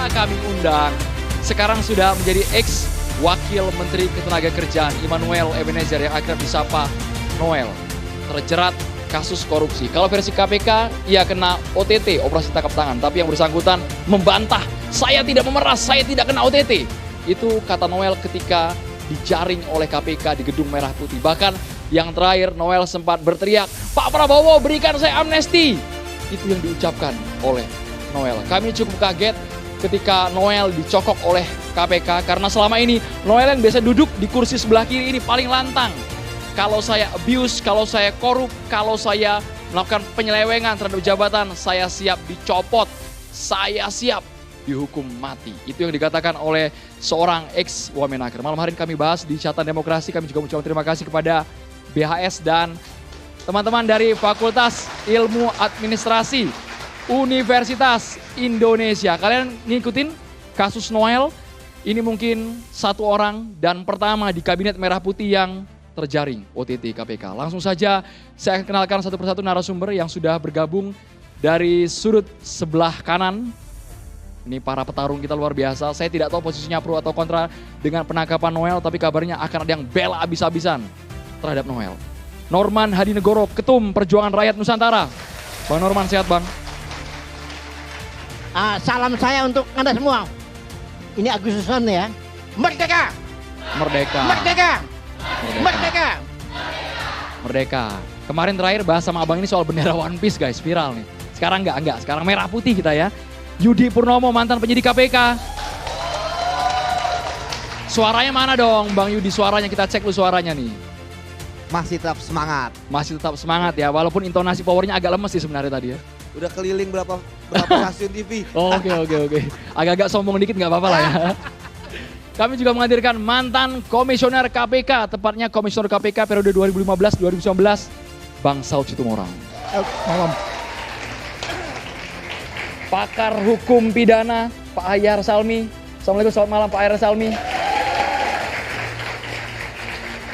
segera kami undang. Sekarang sudah menjadi ex Wakil Menteri Ketenagakerjaan Immanuel Ebenezer yang akrab disapa Noel. Terjerat kasus korupsi. Kalau versi KPK, ia kena OTT, operasi tangkap tangan. Tapi yang bersangkutan membantah, saya tidak memeras, saya tidak kena OTT. Itu kata Noel ketika dijaring oleh KPK di Gedung Merah Putih. Bahkan yang terakhir Noel sempat berteriak, Pak Prabowo berikan saya amnesti. Itu yang diucapkan oleh Noel. Kami cukup kaget ketika Noel dicokok oleh KPK. Karena selama ini Noel yang biasa duduk di kursi sebelah kiri ini paling lantang. Kalau saya abuse, kalau saya korup, kalau saya melakukan penyelewengan terhadap jabatan, saya siap dicopot, saya siap dihukum mati. Itu yang dikatakan oleh seorang ex-Wamenaker. Malam hari ini kami bahas di Catatan Demokrasi. Kami juga mengucapkan terima kasih kepada BHS dan teman-teman dari Fakultas Ilmu Administrasi Universitas Indonesia. Kalian ngikutin kasus Noel? Ini mungkin satu orang dan pertama di Kabinet Merah Putih yang terjaring OTT KPK. Langsung saja saya akan kenalkan satu persatu narasumber yang sudah bergabung dari sudut sebelah kanan. Ini para petarung kita luar biasa. Saya tidak tahu posisinya pro atau kontra dengan penangkapan Noel, tapi kabarnya akan ada yang bela habis-habisan terhadap Noel. Norman Hadinegoro, Ketum Perjuangan Rakyat Nusantara. Bang Norman, sehat Bang? Salam saya untuk Anda semua. Ini Agustusan ya. Merdeka! Merdeka! Merdeka! Merdeka! Merdeka. Kemarin terakhir bahas sama abang ini soal bendera One Piece guys, viral nih. Sekarang enggak. Sekarang merah putih kita ya. Yudi Purnomo, mantan penyidik KPK. Suaranya mana dong Bang Yudi, suaranya kita cek lu suaranya nih. Masih tetap semangat. Masih tetap semangat ya, walaupun intonasi powernya agak lemes sih sebenarnya tadi ya. Udah keliling berapa stasiun TV. Oh, oke. Agak-agak sombong dikit nggak apa-apa lah ya. Kami juga menghadirkan mantan komisioner KPK, tepatnya komisioner KPK periode 2015-2019, Bang Saud Situmorang. Malam. Pakar hukum pidana, Pak Hayar Salmi. Assalamualaikum, selamat malam Pak Hayar Salmi.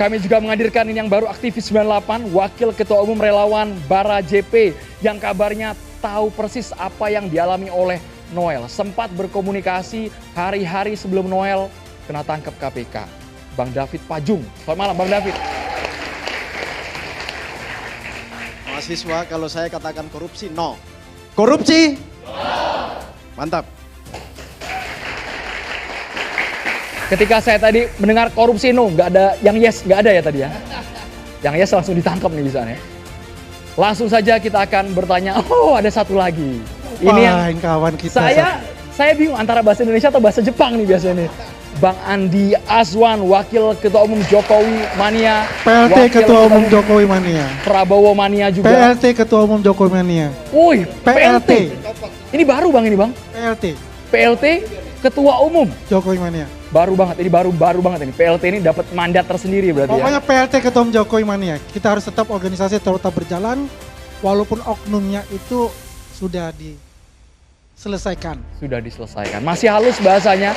Kami juga menghadirkan ini yang baru aktivis 98, Wakil Ketua Umum Relawan Bara JP, yang kabarnya tahu persis apa yang dialami oleh Noel. Sempat berkomunikasi hari-hari sebelum Noel kena tangkap KPK. Bang David Pajung. Selamat malam Bang David. Mahasiswa kalau saya katakan korupsi, no. Korupsi? No. Mantap. Ketika saya tadi mendengar korupsi no, nggak ada yang yes, nggak ada ya tadi ya. Yang yes langsung ditangkap nih misalnya. Langsung saja kita akan bertanya, oh ada satu lagi. Ini yang kawan kita. Saya bingung antara bahasa Indonesia atau bahasa Jepang nih biasanya nih. Bang Andi Azwan, Wakil Ketua Umum Jokowi Mania. PLT Ketua Umum Jokowi Mania. Prabowo Mania juga. PLT Ketua Umum Jokowi Mania. Woi, PLT. Ini baru Bang ini Bang. PLT Ketua Umum Jokowi Mania. Baru banget, ini baru banget ini. PLT ini dapat mandat tersendiri berarti Pokoknya ya. PLT Ketua Umum Jokowi Mania. Kita harus tetap organisasi tetap berjalan walaupun oknumnya itu sudah diselesaikan. Sudah diselesaikan. Masih halus bahasanya.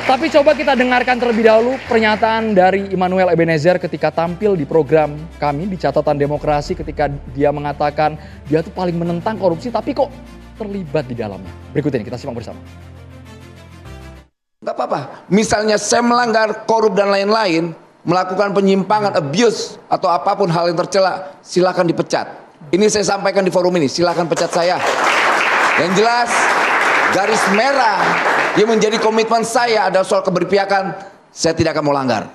Tapi coba kita dengarkan terlebih dahulu pernyataan dari Immanuel Ebenezer ketika tampil di program kami di Catatan Demokrasi, ketika dia mengatakan dia tuh paling menentang korupsi tapi kok terlibat di dalamnya. Berikut ini kita simak bersama. Gak apa-apa, misalnya saya melanggar korup dan lain-lain, melakukan penyimpangan, abuse atau apapun hal yang tercela, silakan dipecat. Ini saya sampaikan di forum ini, silakan pecat saya. Yang jelas, garis merah yang menjadi komitmen saya adalah soal keberpihakan, saya tidak akan melanggar.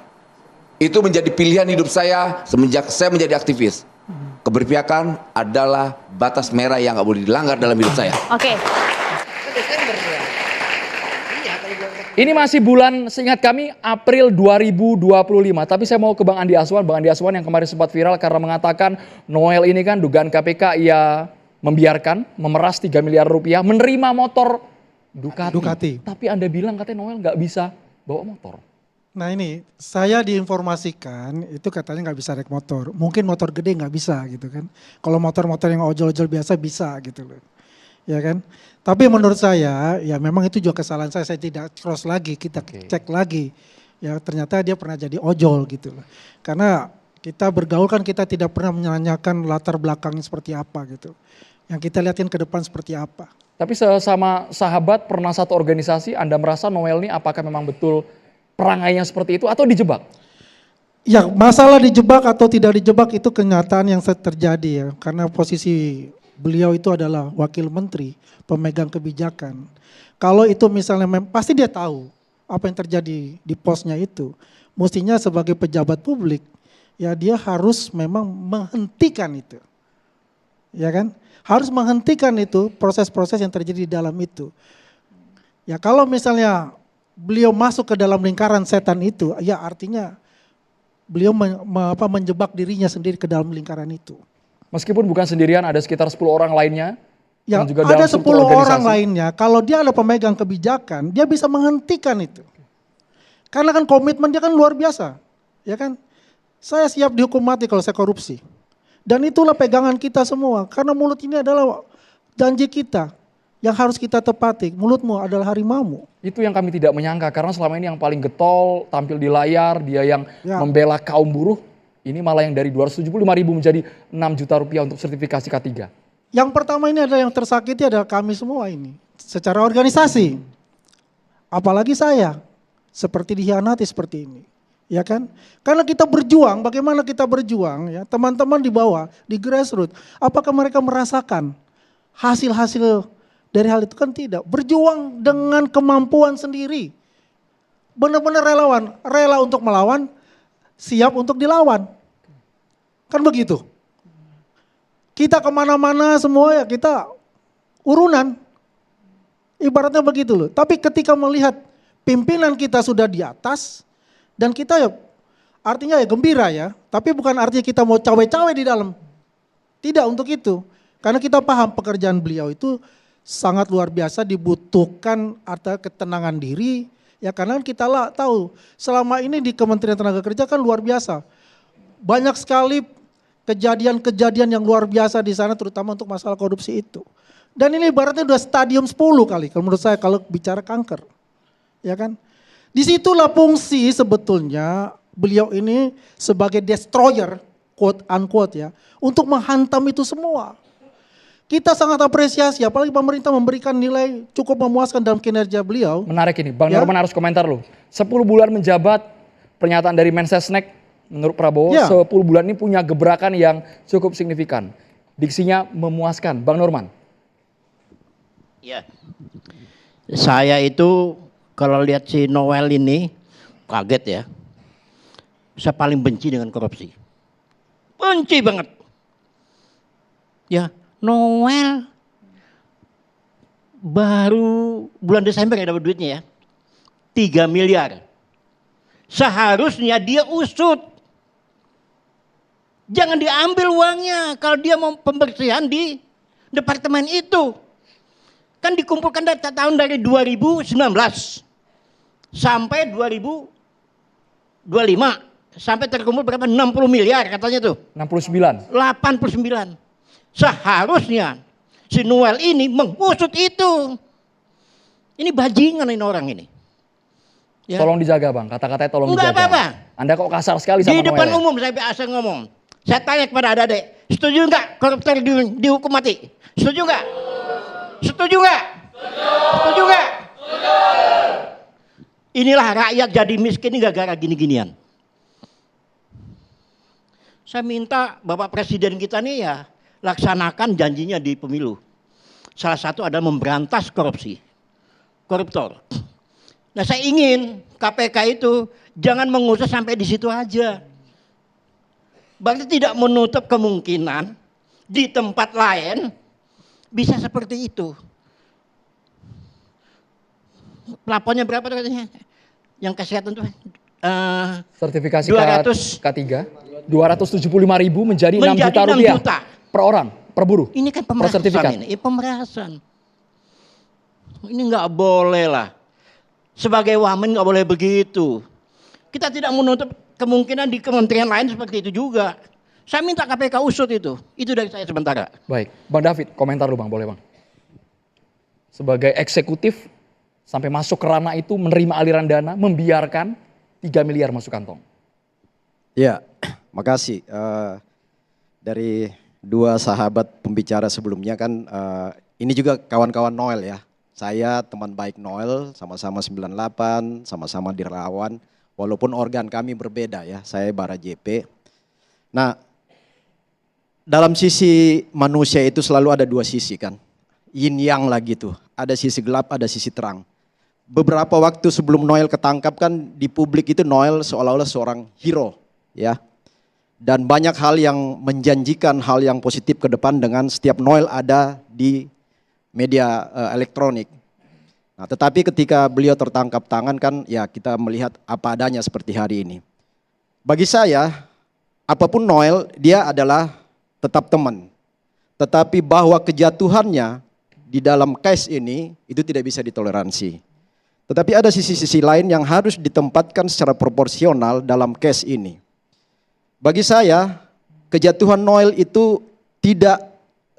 Itu menjadi pilihan hidup saya semenjak saya menjadi aktivis. Keberpihakan adalah batas merah yang gak boleh dilanggar dalam hidup saya. Oke. Ini masih bulan, seingat kami, April 2025. Tapi saya mau ke Bang Andi Azwan. Bang Andi Azwan yang kemarin sempat viral karena mengatakan Noel ini kan dugaan KPK ia membiarkan, memeras 3 miliar rupiah, menerima motor Ducati. Tapi Anda bilang katanya Noel nggak bisa bawa motor. Nah ini, saya diinformasikan itu katanya nggak bisa naik motor. Mungkin motor gede nggak bisa gitu kan. Kalau motor-motor yang ojol-ojol biasa bisa gitu loh. Ya kan. Tapi menurut saya, ya memang itu juga kesalahan saya tidak cross lagi, kita cek lagi. Ya ternyata dia pernah jadi ojol gitu loh. Karena kita bergaul kan kita tidak pernah menanyakan latar belakangnya seperti apa gitu. Yang kita lihatin ke depan seperti apa. Tapi sesama sahabat pernah satu organisasi, Anda merasa Noel ini apakah memang betul perangainya seperti itu atau dijebak? Ya, masalah dijebak atau tidak dijebak itu kenyataan yang terjadi ya. Karena posisi beliau itu adalah wakil menteri, pemegang kebijakan. Kalau itu misalnya pasti dia tahu apa yang terjadi di posnya itu. Mestinya sebagai pejabat publik, ya dia harus memang menghentikan itu. Ya kan? Harus menghentikan itu proses-proses yang terjadi di dalam itu. Ya kalau misalnya beliau masuk ke dalam lingkaran setan itu, ya artinya beliau menjebak dirinya sendiri ke dalam lingkaran itu. Meskipun bukan sendirian, ada sekitar 10 orang lainnya. Ya yang juga ada dalam 10 orang lainnya, kalau dia ada pemegang kebijakan, dia bisa menghentikan itu. Karena kan komitmen dia kan luar biasa. Ya kan? Saya siap dihukum mati kalau saya korupsi. Dan itulah pegangan kita semua. Karena mulut ini adalah janji kita yang harus kita tepati. Mulutmu adalah harimaumu. Itu yang kami tidak menyangka. Karena selama ini yang paling getol, tampil di layar, dia yang membela kaum buruh. Ini malah yang dari 275.000 menjadi 6 juta rupiah untuk sertifikasi K3. Yang pertama ini adalah yang tersakiti adalah kami semua ini. Secara organisasi. Apalagi saya. Seperti dikhianati seperti ini. Ya kan? Karena kita berjuang, bagaimana kita berjuang ya, teman-teman di bawah, di grassroots, apakah mereka merasakan hasil-hasil dari hal itu? Kan tidak. Berjuang dengan kemampuan sendiri. Benar-benar relawan, rela untuk melawan, siap untuk dilawan. Kan begitu. Kita kemana-mana semua ya kita urunan. Ibaratnya begitu loh. Tapi ketika melihat pimpinan kita sudah di atas, dan kita ya artinya ya gembira ya, tapi bukan artinya kita mau cawe-cawe di dalam. Tidak untuk itu. Karena kita paham pekerjaan beliau itu sangat luar biasa, dibutuhkan artinya ketenangan diri. Ya karena kita lah tahu selama ini di Kementerian Tenaga Kerja kan luar biasa. Banyak sekali kejadian-kejadian yang luar biasa di sana terutama untuk masalah korupsi itu. Dan ini ibaratnya udah stadium 10 kali kalau menurut saya kalau bicara kanker. Ya kan? Disitulah fungsi sebetulnya beliau ini sebagai destroyer, quote unquote ya, untuk menghantam itu semua. Kita sangat apresiasi, apalagi pemerintah memberikan nilai cukup memuaskan dalam kinerja beliau. Menarik ini, Bang Norman harus komentar loh. 10 bulan menjabat, pernyataan dari Mensesnek menurut Prabowo, 10 bulan ini punya gebrakan yang cukup signifikan. Diksinya memuaskan, Bang Norman. Ya, saya itu kalau lihat si Noel ini kaget ya. Saya paling benci dengan korupsi. Benci banget. Ya, Noel baru bulan Desember ya dapat duitnya ya. 3 miliar. Seharusnya dia usut. Jangan diambil uangnya kalau dia mau pembersihan di departemen itu. Kan dikumpulkan data tahun dari 2019 sampai 2025 sampai terkumpul berapa? 60 miliar katanya tuh. 69. 89. Seharusnya si Noel ini mengusut itu. Ini bajingan ini orang ini. Ya. Tolong dijaga Bang, kata-katanya tolong Enggak dijaga. apa-apa. Anda kok kasar sekali sama Noel. Di depan umum saya biasa ngomong. Saya tanya kepada adik-adik, setuju enggak koruptor dihukum mati? Setuju enggak? Setuju enggak? Setuju enggak? Inilah rakyat jadi miskin ini gara-gara gini-ginian. Saya minta Bapak Presiden kita nih ya laksanakan janjinya di pemilu. Salah satu adalah memberantas korupsi, koruptor. Nah saya ingin KPK itu jangan mengusut sampai di situ aja. Berarti tidak menutup kemungkinan di tempat lain bisa seperti itu. Plafonnya berapa tuh katanya? Yang kesehatan tuh? Sertifikasi 200, K3, 275.000 menjadi 6 juta rupiah per orang, per buruh. Ini kan pemerasan ini, pemerasan. Ini nggak boleh lah. Sebagai wamen nggak boleh begitu. Kita tidak menutup kemungkinan di kementerian lain seperti itu juga. Saya minta KPK usut itu. Itu dari saya sementara. Baik, Bang David, komentar lu Bang, boleh Bang. Sebagai eksekutif, sampai masuk ke ranah itu menerima aliran dana, membiarkan 3 miliar masuk kantong. Ya, makasih. Dari dua sahabat pembicara sebelumnya kan ini juga kawan-kawan Noel ya. Saya teman baik Noel, sama-sama 98, sama-sama di Relawan. Walaupun organ kami berbeda ya, saya bara JP. Nah, dalam sisi manusia itu selalu ada dua sisi kan. Yin yang lah gitu, ada sisi gelap, ada sisi terang. Beberapa waktu sebelum Noel ketangkap kan di publik itu Noel seolah-olah seorang hero ya. Dan banyak hal yang menjanjikan hal yang positif ke depan dengan setiap Noel ada di media elektronik. Nah, tetapi ketika beliau tertangkap tangan kan ya kita melihat apa adanya seperti hari ini. Bagi saya, apapun Noel dia adalah tetap teman. Tetapi bahwa kejatuhannya di dalam case ini itu tidak bisa ditoleransi. Tetapi ada sisi-sisi lain yang harus ditempatkan secara proporsional dalam case ini. Bagi saya, kejatuhan Noel itu tidak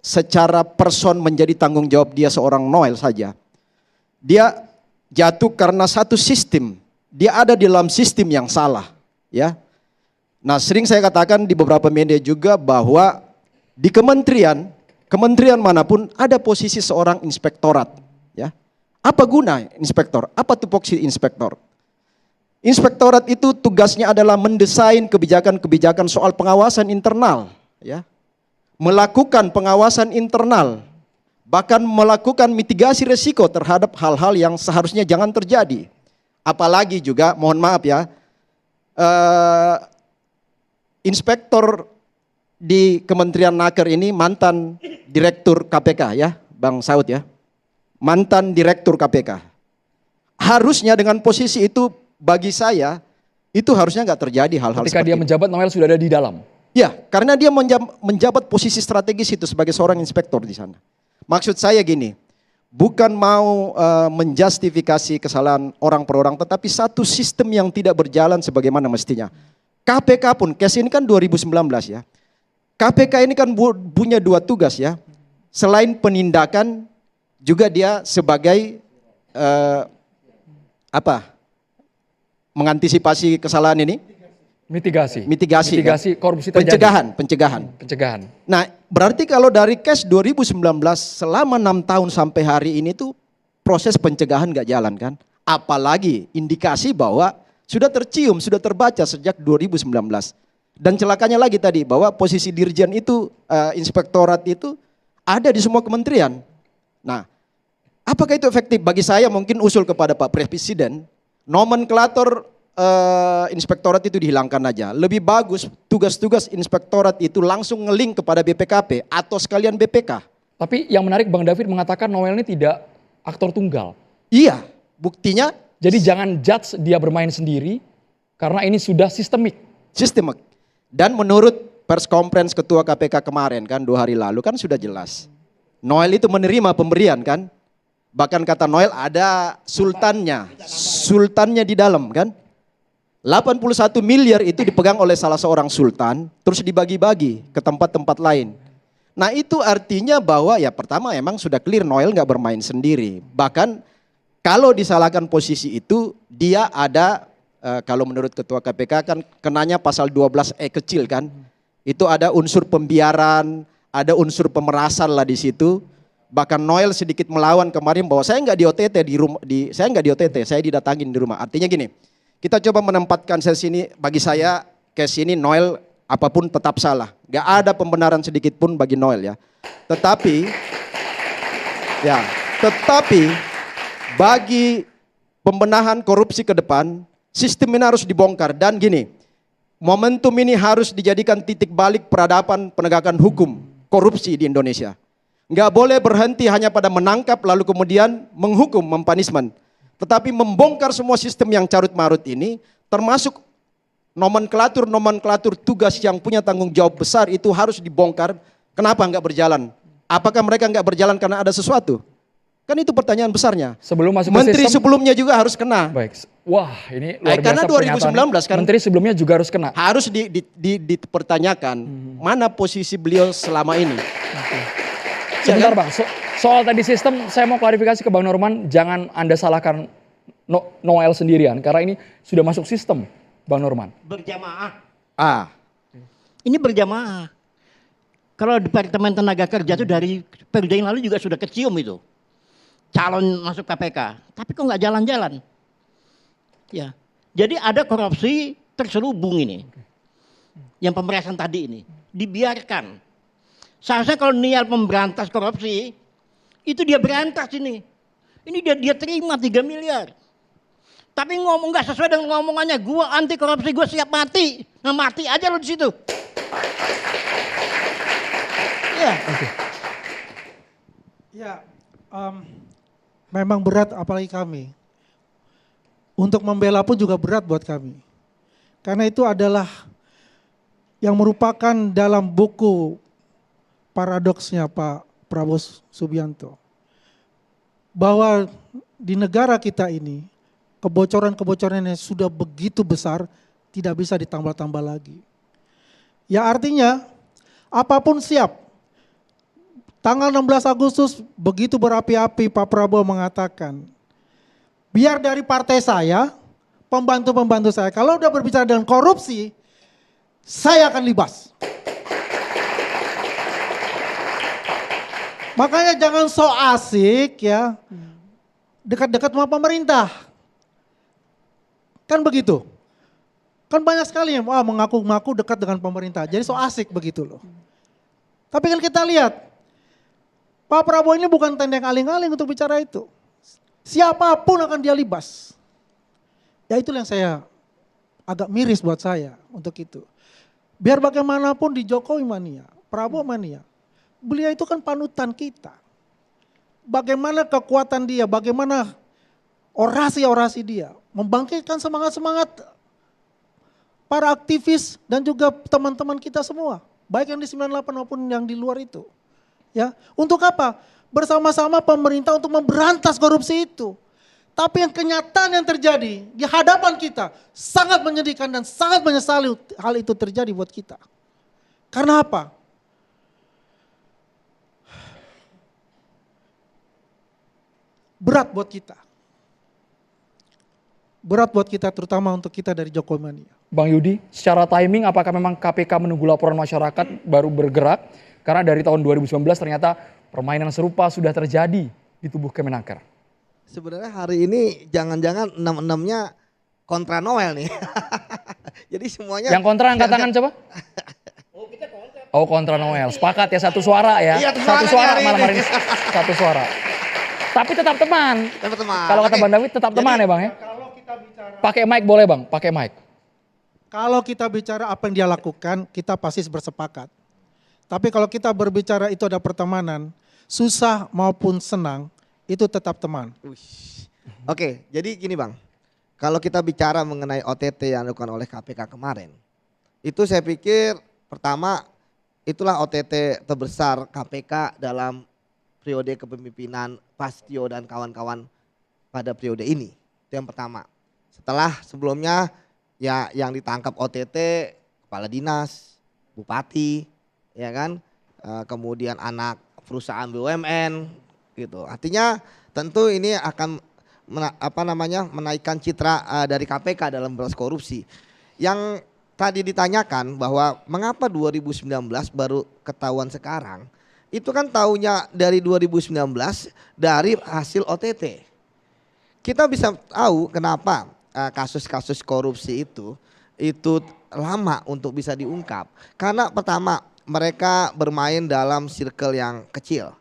secara person menjadi tanggung jawab dia seorang Noel saja. Dia jatuh karena satu sistem. Dia ada di dalam sistem yang salah, ya. Nah, sering saya katakan di beberapa media juga bahwa di kementerian manapun ada posisi seorang inspektorat, ya. Apa guna inspektor? Apa tupoksi inspektor? Inspektorat itu tugasnya adalah mendesain kebijakan-kebijakan soal pengawasan internal, ya. Melakukan pengawasan internal, bahkan melakukan mitigasi resiko terhadap hal-hal yang seharusnya jangan terjadi. Apalagi juga, mohon maaf ya, inspektor di Kementerian Naker ini mantan Direktur KPK ya, Bang Saud ya. Mantan Direktur KPK. Harusnya dengan posisi itu bagi saya, itu harusnya nggak terjadi hal-hal seperti Ketika dia menjabat, Noel sudah ada di dalam. Ya, karena dia menjabat posisi strategis itu sebagai seorang inspektor di sana. Maksud saya gini, bukan mau menjustifikasi kesalahan orang per orang, tetapi satu sistem yang tidak berjalan sebagaimana mestinya. KPK pun, case ini kan 2019 ya. KPK ini kan punya dua tugas ya. Selain penindakan, juga dia sebagai mengantisipasi kesalahan ini. Mitigasi korupsi terjadi. Pencegahan. Nah, berarti kalau dari case 2019 selama 6 tahun sampai hari ini tuh proses pencegahan gak jalan kan? Apalagi indikasi bahwa sudah tercium, sudah terbaca sejak 2019. Dan celakanya lagi tadi bahwa posisi dirjen itu, inspektorat itu ada di semua kementerian. Nah, apakah itu efektif? Bagi saya mungkin usul kepada Pak Presiden, nomenklatur inspektorat itu dihilangkan aja. Lebih bagus tugas-tugas inspektorat itu langsung ngelink kepada BPKP atau sekalian BPK. Tapi yang menarik Bang David mengatakan Noel ini tidak aktor tunggal. Iya, buktinya. Jadi jangan judge dia bermain sendiri karena ini sudah sistemik. Sistemik. Dan menurut pers conference Ketua KPK kemarin kan 2 hari lalu kan sudah jelas. Noel itu menerima pemberian kan. Bahkan kata Noel ada sultannya di dalam kan. 81 miliar itu dipegang oleh salah seorang sultan, terus dibagi-bagi ke tempat-tempat lain. Nah itu artinya bahwa ya pertama emang sudah clear Noel gak bermain sendiri. Bahkan kalau disalahkan posisi itu dia ada, kalau menurut Ketua KPK kan kenanya pasal 12E kecil kan. Itu ada unsur pembiaran, ada unsur pemerasan lah di situ. Bahkan Noel sedikit melawan kemarin bahwa saya nggak di OTT di rumah, saya nggak di OTT, saya didatangin di rumah. Artinya gini, kita coba menempatkan sesi ini, bagi saya case ini Noel apapun tetap salah. Gak ada pembenaran sedikit pun bagi Noel ya. Tetapi bagi pembenahan korupsi ke depan, sistem ini harus dibongkar. Dan gini, momentum ini harus dijadikan titik balik peradaban penegakan hukum korupsi di Indonesia. Nggak boleh berhenti hanya pada menangkap lalu kemudian menghukum, mempunishment. Tetapi membongkar semua sistem yang carut-marut ini, termasuk nomenklatur tugas yang punya tanggung jawab besar itu harus dibongkar. Kenapa nggak berjalan? Apakah mereka nggak berjalan karena ada sesuatu? Kan itu pertanyaan besarnya. Sebelum masuk Menteri ke sistem, sebelumnya juga harus kena. Baik. Wah, ini luar biasa Karena 2019 kan. Menteri sebelumnya juga harus kena. Harus dipertanyakan mana posisi beliau selama ini. Sebentar Bang, soal tadi sistem saya mau klarifikasi ke Bang Norman, jangan Anda salahkan Noel sendirian karena ini sudah masuk sistem Bang Norman. Berjamaah. Ah, Ini berjamaah. Kalau Departemen Tenaga Kerja itu dari periode yang lalu juga sudah kecium itu. Calon masuk KPK. Tapi kok nggak jalan-jalan? Ya. Jadi ada korupsi terselubung ini. Yang pemerasan tadi ini. Dibiarkan. Seharusnya kalau niat memberantas korupsi, itu dia berantas ini. Ini dia terima 3 miliar. Tapi ngomong nggak sesuai dengan ngomongannya. Gua anti korupsi, gua siap mati. Nah mati aja lo di situ. Ya. Ya, memang berat apalagi kami. Untuk membela pun juga berat buat kami. Karena itu adalah yang merupakan dalam buku paradoksnya Pak Prabowo Subianto. Bahwa di negara kita ini, kebocoran-kebocoran yang sudah begitu besar, tidak bisa ditambah-tambah lagi. Ya artinya, apapun siap. Tanggal 16 Agustus begitu berapi-api Pak Prabowo mengatakan, biar dari partai saya, pembantu-pembantu saya, kalau udah berbicara dengan korupsi, saya akan libas. Makanya jangan so asik ya, dekat-dekat sama pemerintah. Kan begitu. Kan banyak sekali yang mengaku-ngaku dekat dengan pemerintah, jadi so asik begitu loh. Tapi kan kita lihat, Pak Prabowo ini bukan tendeng aling-aling untuk bicara itu. Siapapun akan dia libas. Ya itulah yang saya agak miris buat saya untuk itu. Biar bagaimanapun di Jokowi mania, Prabowo mania, beliau itu kan panutan kita. Bagaimana kekuatan dia, bagaimana orasi-orasi dia, membangkitkan semangat-semangat para aktivis dan juga teman-teman kita semua. Baik yang di 98 maupun yang di luar itu. Ya, untuk apa? Bersama-sama pemerintah untuk memberantas korupsi itu. Tapi yang kenyataan yang terjadi di hadapan kita sangat menyedihkan dan sangat menyesali hal itu terjadi buat kita. Karena apa? Berat buat kita. Berat buat kita terutama untuk kita dari Jokowi mania. Bang Yudi, secara timing apakah memang KPK menunggu laporan masyarakat baru bergerak? Karena dari tahun 2019 ternyata permainan serupa sudah terjadi di tubuh Kemenaker. Sebenarnya hari ini jangan-jangan 66-nya kontra Noel nih. Jadi semuanya. Yang kontra angkat tangan coba. Oh kontra Noel, sepakat ya satu suara ya. Iya, satu suara hari malam hari ini. ini. Satu suara. Tapi tetap teman. Tetap teman. Kalau kata Oke. Bang David tetap teman ya Bang ya. Pakai mic boleh Bang, pakai mic. Kalau kita bicara apa yang dia lakukan, kita pasti bersepakat. Tapi kalau kita berbicara itu ada pertemanan, susah maupun senang, itu tetap teman. Oke, jadi gini Bang. Kalau kita bicara mengenai OTT yang dilakukan oleh KPK kemarin, itu saya pikir pertama itulah OTT terbesar KPK dalam periode kepemimpinan Pastio dan kawan-kawan pada periode ini. Itu yang pertama. Setelah sebelumnya ya yang ditangkap OTT kepala dinas, bupati, ya kan, kemudian anak perusahaan BUMN, gitu. Artinya tentu ini akan menaikkan citra dari KPK dalam beras korupsi. Yang tadi ditanyakan bahwa mengapa 2019 baru ketahuan sekarang, itu kan tahunya dari 2019 dari hasil OTT. Kita bisa tahu kenapa kasus-kasus korupsi itu lama untuk bisa diungkap. Karena pertama mereka bermain dalam circle yang kecil.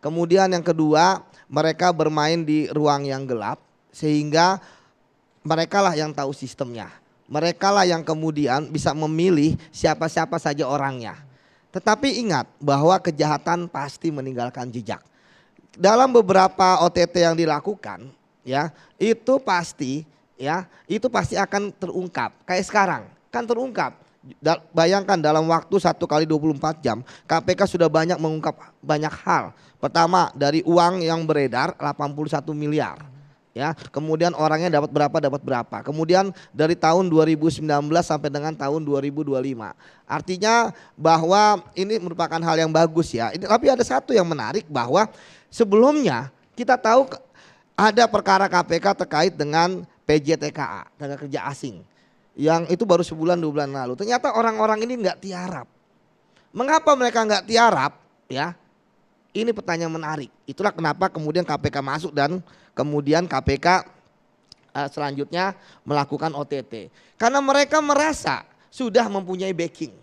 Kemudian yang kedua mereka bermain di ruang yang gelap sehingga mereka lah yang tahu sistemnya. Mereka lah yang kemudian bisa memilih siapa-siapa saja orangnya. Tetapi ingat bahwa kejahatan pasti meninggalkan jejak. Dalam beberapa OTT yang dilakukan ya itu pasti akan terungkap. Kayak sekarang kan terungkap. Bayangkan dalam waktu 1 kali 24 jam KPK sudah banyak mengungkap banyak hal. Pertama dari uang yang beredar 81 miliar. Ya, kemudian orangnya dapat berapa. Kemudian dari tahun 2019 sampai dengan tahun 2025. Artinya bahwa ini merupakan hal yang bagus ya. Tapi ada satu yang menarik bahwa sebelumnya kita tahu ada perkara KPK terkait dengan PJTKA, tenaga kerja asing. Yang itu baru sebulan 2 bulan lalu. Ternyata orang-orang ini nggak tiarap. Mengapa mereka nggak tiarap? Ya, ini pertanyaan menarik. Itulah kenapa kemudian KPK masuk dan kemudian KPK selanjutnya melakukan OTT. Karena mereka merasa sudah mempunyai backing.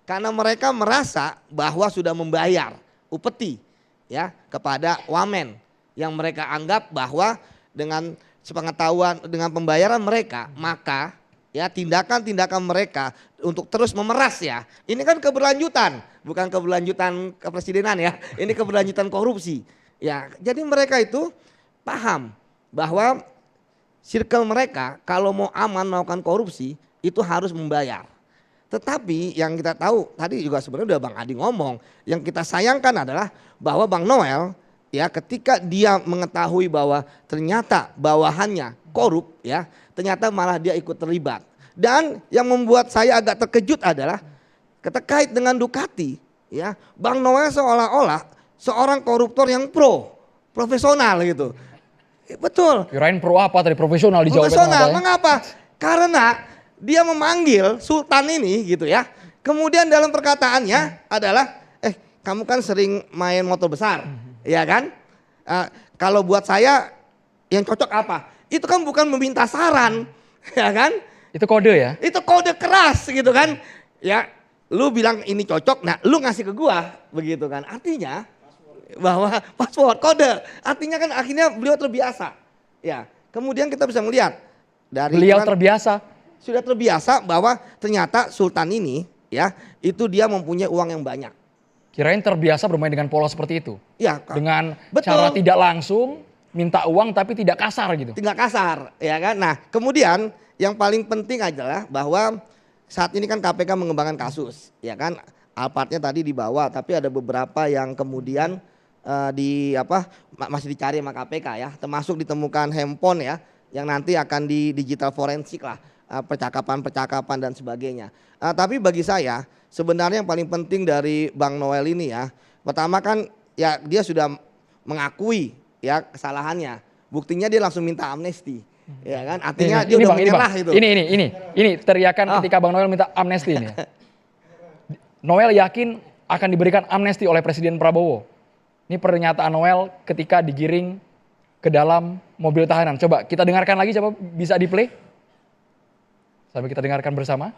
Karena mereka merasa bahwa sudah membayar upeti ya kepada wamen yang mereka anggap bahwa dengan sepengetahuan dengan pembayaran mereka, maka ya tindakan-tindakan mereka untuk terus memeras ya. Ini kan keberlanjutan, bukan keberlanjutan kepresidenan ya. Ini keberlanjutan korupsi. Ya, jadi mereka itu paham bahwa circle mereka kalau mau aman melakukan korupsi itu harus membayar. Tetapi yang kita tahu tadi juga sebenarnya udah Bang Adi ngomong, yang kita sayangkan adalah bahwa Bang Noel ya ketika dia mengetahui bahwa ternyata bawahannya korup ya, ternyata malah dia ikut terlibat. Dan yang membuat saya agak terkejut adalah terkait dengan Ducati ya, Bang Noel seolah-olah seorang koruptor yang profesional gitu. Betul. Kirain pro apa tadi, profesional dijawabnya. Profesional, mengapa? Karena dia memanggil Sultan ini gitu ya. Kemudian dalam perkataannya adalah, kamu kan sering main motor besar, ya kan? Kalau buat saya yang cocok apa? Itu kan bukan meminta saran, ya kan? Itu kode ya? Itu kode keras gitu kan? Ya, lu bilang ini cocok, nah lu ngasih ke gua, begitu kan? Artinya bahwa password kode, artinya kan akhirnya beliau terbiasa. Ya, kemudian kita bisa melihat dari Beliau terbiasa. Sudah terbiasa bahwa ternyata Sultan ini ya itu dia mempunyai uang yang banyak. Kirain terbiasa bermain dengan pola seperti itu. Ya, Dengan betul. cara tidak langsung minta uang tapi tidak kasar gitu. Tidak kasar, ya kan? Nah, kemudian yang paling penting adalah bahwa saat ini kan KPK mengembangkan kasus, ya kan? Alpartnya tadi dibawa, tapi ada beberapa yang kemudian masih dicari sama KPK ya, termasuk ditemukan handphone ya, yang nanti akan di digital forensik lah, percakapan-percakapan dan sebagainya. Tapi bagi saya sebenarnya yang paling penting dari Bang Noel ini ya, pertama kan ya dia sudah mengakui ya kesalahannya, buktinya dia langsung minta amnesti, ya kan? Artinya dia udah menyerah itu. Ini teriakan ketika Bang Noel minta amnesti ini. Noel yakin akan diberikan amnesti oleh Presiden Prabowo. Ini pernyataan Noel ketika digiring ke dalam mobil tahanan. Coba kita dengarkan lagi, coba bisa di play. Sampai kita dengarkan bersama.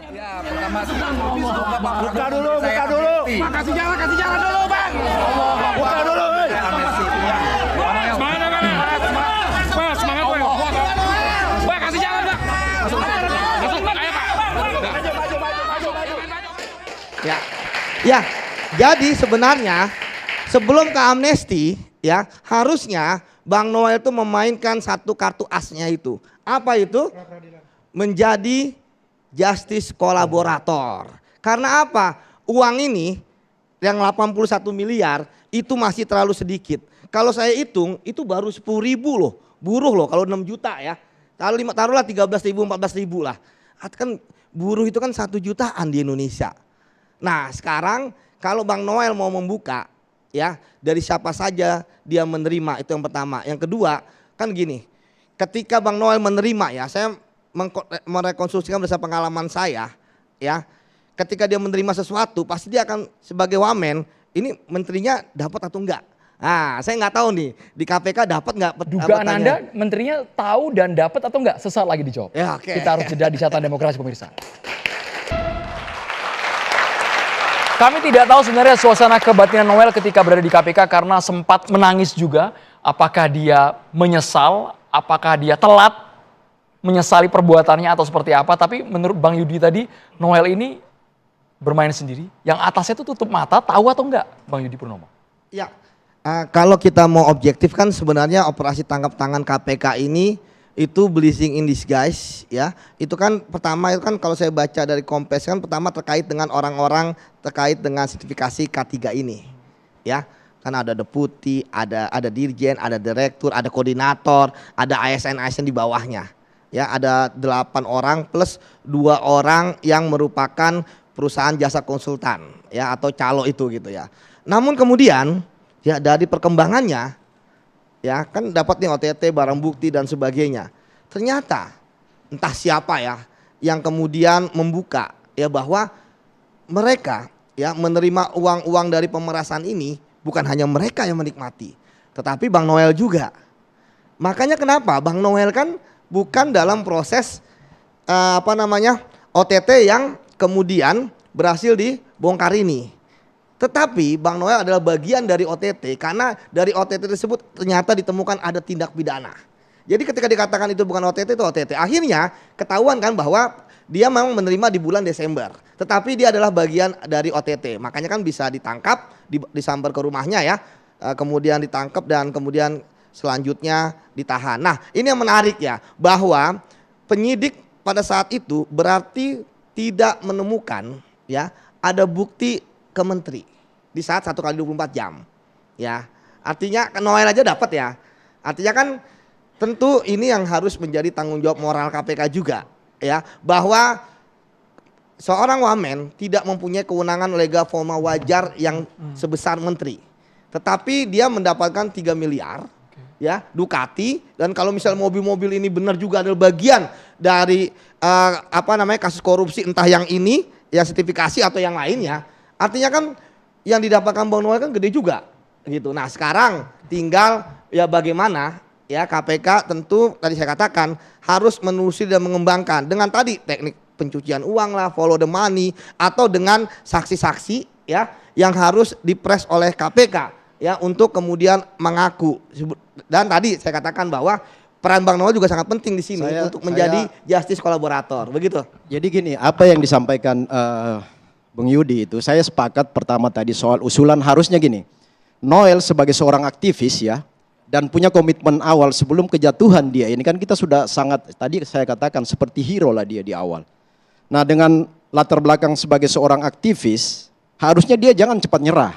Ya, pertama Buka dulu. Kasih jalan dulu, Bang. Buka dulu. Semangat, Bang. Semangat, Bang. Bang, kasih jalan, Bang. Masuk, Bang. Ayo, Pak. Ya, jadi sebenarnya sebelum ke amnesti ya harusnya Bang Noel itu memainkan satu kartu asnya itu. Apa itu? Menjadi justice kolaborator. Karena apa? Uang ini yang 81 miliar itu masih terlalu sedikit. Kalau saya hitung itu baru 10.000 loh. Buruh loh kalau 6 juta ya. Taruhlah 13.000, 14.000 lah. Kan buruh itu kan 1 jutaan di Indonesia. Nah sekarang kalau Bang Noel mau membuka ya dari siapa saja dia menerima, itu yang pertama. Yang kedua kan gini, ketika Bang Noel menerima ya, saya merekonstruksikan berdasarkan pengalaman saya ya, ketika dia menerima sesuatu pasti dia akan sebagai wamen, ini menterinya dapat atau enggak. Nah saya nggak tahu nih di KPK dapat nggak. Dugaan Anda menterinya tahu dan dapat atau enggak? Sesaat lagi dijawab. Ya, okay. Kita harus jeda di Catatan Demokrasi pemirsa. Kami tidak tahu sebenarnya suasana kebatinan Noel ketika berada di KPK karena sempat menangis juga. Apakah dia menyesal, apakah dia telat menyesali perbuatannya atau seperti apa. Tapi menurut Bang Yudi tadi, Noel ini bermain sendiri. Yang atasnya itu tutup mata, tahu atau enggak Bang Yudi Purnomo? Ya, kalau kita mau objektif kan sebenarnya operasi tangkap tangan KPK ini itu blessing in disguise ya. Itu kan pertama itu kan kalau saya baca dari Kompes kan pertama terkait dengan orang-orang terkait dengan sertifikasi K3 ini. Ya. Kan ada deputi, ada dirjen, ada direktur, ada koordinator, ada ASN di bawahnya. Ya, ada 8 orang plus 2 orang yang merupakan perusahaan jasa konsultan ya atau calo itu gitu ya. Namun kemudian ya dari perkembangannya ya kan dapat nih OTT, barang bukti dan sebagainya. Ternyata entah siapa ya yang kemudian membuka ya bahwa mereka ya menerima uang-uang dari pemerasan ini bukan hanya mereka yang menikmati, tetapi Bang Noel juga. Makanya kenapa Bang Noel kan bukan dalam proses OTT yang kemudian berhasil dibongkar ini. Tetapi Bang Noel adalah bagian dari OTT karena dari OTT tersebut ternyata ditemukan ada tindak pidana. Jadi ketika dikatakan itu bukan OTT, itu OTT. Akhirnya ketahuan kan bahwa dia memang menerima di bulan Desember. Tetapi dia adalah bagian dari OTT. Makanya kan bisa ditangkap, disambar ke rumahnya ya. Kemudian ditangkap dan kemudian selanjutnya ditahan. Nah ini yang menarik ya, bahwa penyidik pada saat itu berarti tidak menemukan ya ada bukti ke menteri di saat 1 kali 24 jam ya. Artinya Noel aja dapat ya. Artinya kan tentu ini yang harus menjadi tanggung jawab moral KPK juga ya, bahwa seorang wamen tidak mempunyai kewenangan legal formal wajar yang sebesar menteri. Tetapi dia mendapatkan 3 miliar ya Ducati, dan kalau misal mobil-mobil ini benar juga adalah bagian dari kasus korupsi, entah yang ini yang sertifikasi atau yang lainnya, artinya kan yang didapatkan Bang Noel kan gede juga gitu. Nah sekarang tinggal ya bagaimana ya KPK tentu tadi saya katakan harus menelusuri dan mengembangkan dengan tadi teknik pencucian uang lah, follow the money, atau dengan saksi-saksi ya yang harus dipres oleh KPK ya untuk kemudian mengaku. Dan tadi saya katakan bahwa peran Bang Noel juga sangat penting di sini untuk menjadi justice kolaborator, begitu. Jadi gini, apa yang disampaikan Bung Yudi itu, saya sepakat pertama tadi soal usulan harusnya gini. Noel sebagai seorang aktivis ya, dan punya komitmen awal sebelum kejatuhan dia. Ini kan kita sudah sangat, tadi saya katakan seperti hero lah dia di awal. Nah dengan latar belakang sebagai seorang aktivis, harusnya dia jangan cepat nyerah.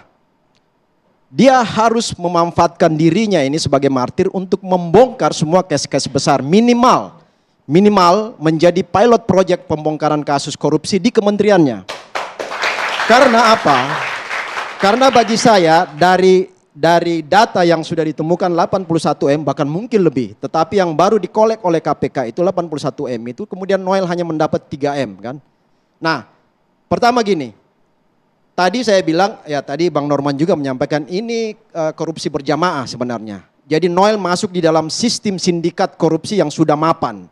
Dia harus memanfaatkan dirinya ini sebagai martir untuk membongkar semua kes-kes besar, minimal menjadi pilot project pembongkaran kasus korupsi di kementeriannya. Karena apa? Karena bagi saya dari data yang sudah ditemukan 81 M bahkan mungkin lebih, tetapi yang baru dikolek oleh KPK itu 81 M itu, kemudian Noel hanya mendapat 3 M kan. Nah, pertama gini. Tadi saya bilang, ya tadi Bang Norman juga menyampaikan ini korupsi berjamaah sebenarnya. Jadi Noel masuk di dalam sistem sindikat korupsi yang sudah mapan.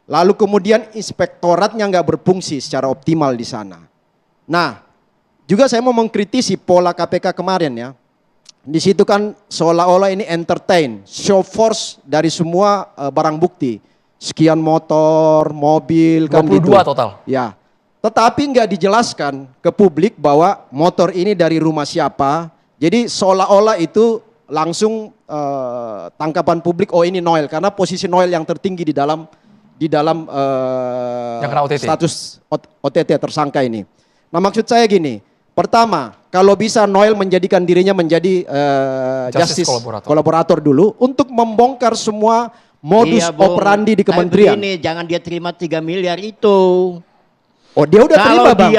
Lalu kemudian inspektoratnya nggak berfungsi secara optimal di sana. Nah, juga saya mau mengkritisi pola KPK kemarin ya. Di situ kan seolah-olah ini entertain, show force dari semua barang bukti. Sekian motor, mobil, 22 kan gitu. total. Ya. Tetapi nggak dijelaskan ke publik bahwa motor ini dari rumah siapa. Jadi seolah-olah itu langsung tangkapan publik, oh ini Noel, karena posisi Noel yang tertinggi di dalam yang kena OTT. status OTT tersangka ini. Nah maksud saya gini, pertama kalau bisa Noel menjadikan dirinya menjadi justice kolaborator dulu untuk membongkar semua modus operandi di kementerian. Begini, jangan dia terima 3 miliar itu. Oh dia udah terima Bang.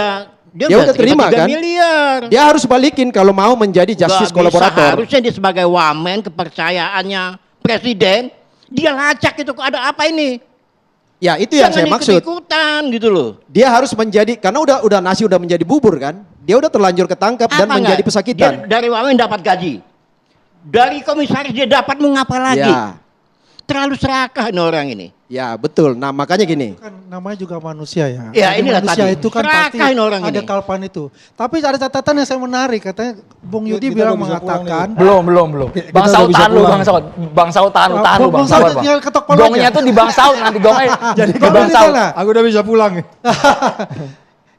Dia udah terima 3 miliar. Dia harus balikin kalau mau menjadi justice kolaborator. Harusnya dia sebagai wamen, kepercayaannya presiden, dia lacak itu, ada apa ini? Ya itu yang saya maksud. Ikutan gitu loh. Dia harus menjadi, karena udah nasi udah menjadi bubur kan. Dia udah terlanjur ketangkap dan menjadi pesakitan. Dia dari wamen dapat gaji. Dari komisaris dia dapat mengapa lagi? Ya. Terlalu serakah ini orang ini. Ya betul, nah makanya gini. Kan namanya juga manusia ya. Ya inilah manusia tadi. itu kan pasti orang ada ini. kalpan itu. Tapi ada catatan yang saya menarik, katanya Bung Yudi bilang mengatakan. Belum. Bang Saud tahan lu, Bang Saud tahan lu, Bang Saud. Gongnya tuh di Bang Saud, nanti gongnya jadi ke Bang Saud. Aku udah bisa pulang.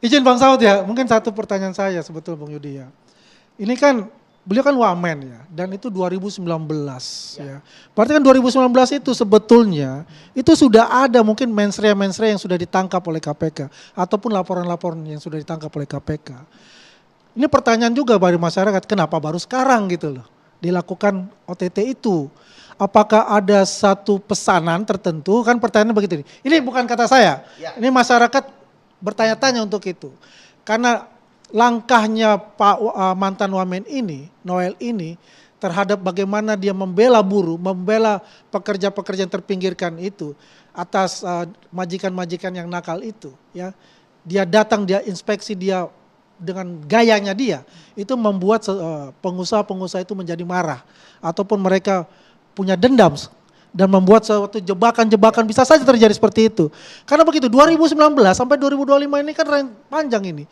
Izin Bang Saud ya, mungkin satu pertanyaan saya sebetulnya Bung Yudi ya. Ini kan beliau kan wamen ya, dan itu 2019 ya. Berarti kan 2019 itu sebetulnya itu sudah ada mungkin mensrea-mensrea yang sudah ditangkap oleh KPK ataupun laporan-laporan yang sudah ditangkap oleh KPK. Ini pertanyaan juga bagi masyarakat, kenapa baru sekarang gitu loh dilakukan OTT itu? Apakah ada satu pesanan tertentu? Kan pertanyaannya begitu. Ini bukan kata saya. Ini masyarakat bertanya-tanya untuk itu. Karena langkahnya Pak mantan wamen ini, Noel ini, terhadap bagaimana dia membela buruh, membela pekerja-pekerja yang terpinggirkan itu atas majikan-majikan yang nakal itu, ya. Dia datang, dia inspeksi, dia dengan gayanya dia itu membuat pengusaha-pengusaha itu menjadi marah ataupun mereka punya dendam dan membuat suatu jebakan-jebakan bisa saja terjadi seperti itu. Karena begitu 2019 sampai 2025 ini kan panjang ini.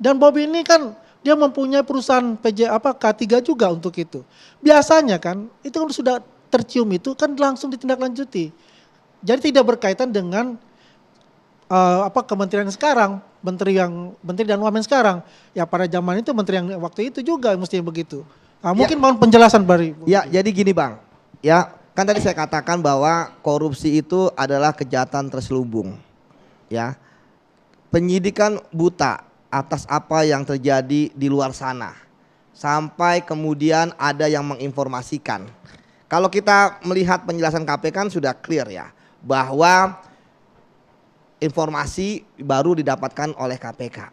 Dan Bobi ini kan dia mempunyai perusahaan K3 juga untuk itu. Biasanya kan itu kan sudah tercium itu kan langsung ditindaklanjuti. Jadi tidak berkaitan dengan kementerian sekarang, menteri dan wamen sekarang. Ya pada zaman itu menteri yang waktu itu juga mestinya begitu. Nah, mungkin mohon penjelasan Bari. Ya, jadi gini Bang. Ya, kan tadi saya katakan bahwa korupsi itu adalah kejahatan terselubung. Ya. Penyidikan buta atas apa yang terjadi di luar sana. Sampai kemudian ada yang menginformasikan. Kalau kita melihat penjelasan KPK kan sudah clear ya, bahwa informasi baru didapatkan oleh KPK.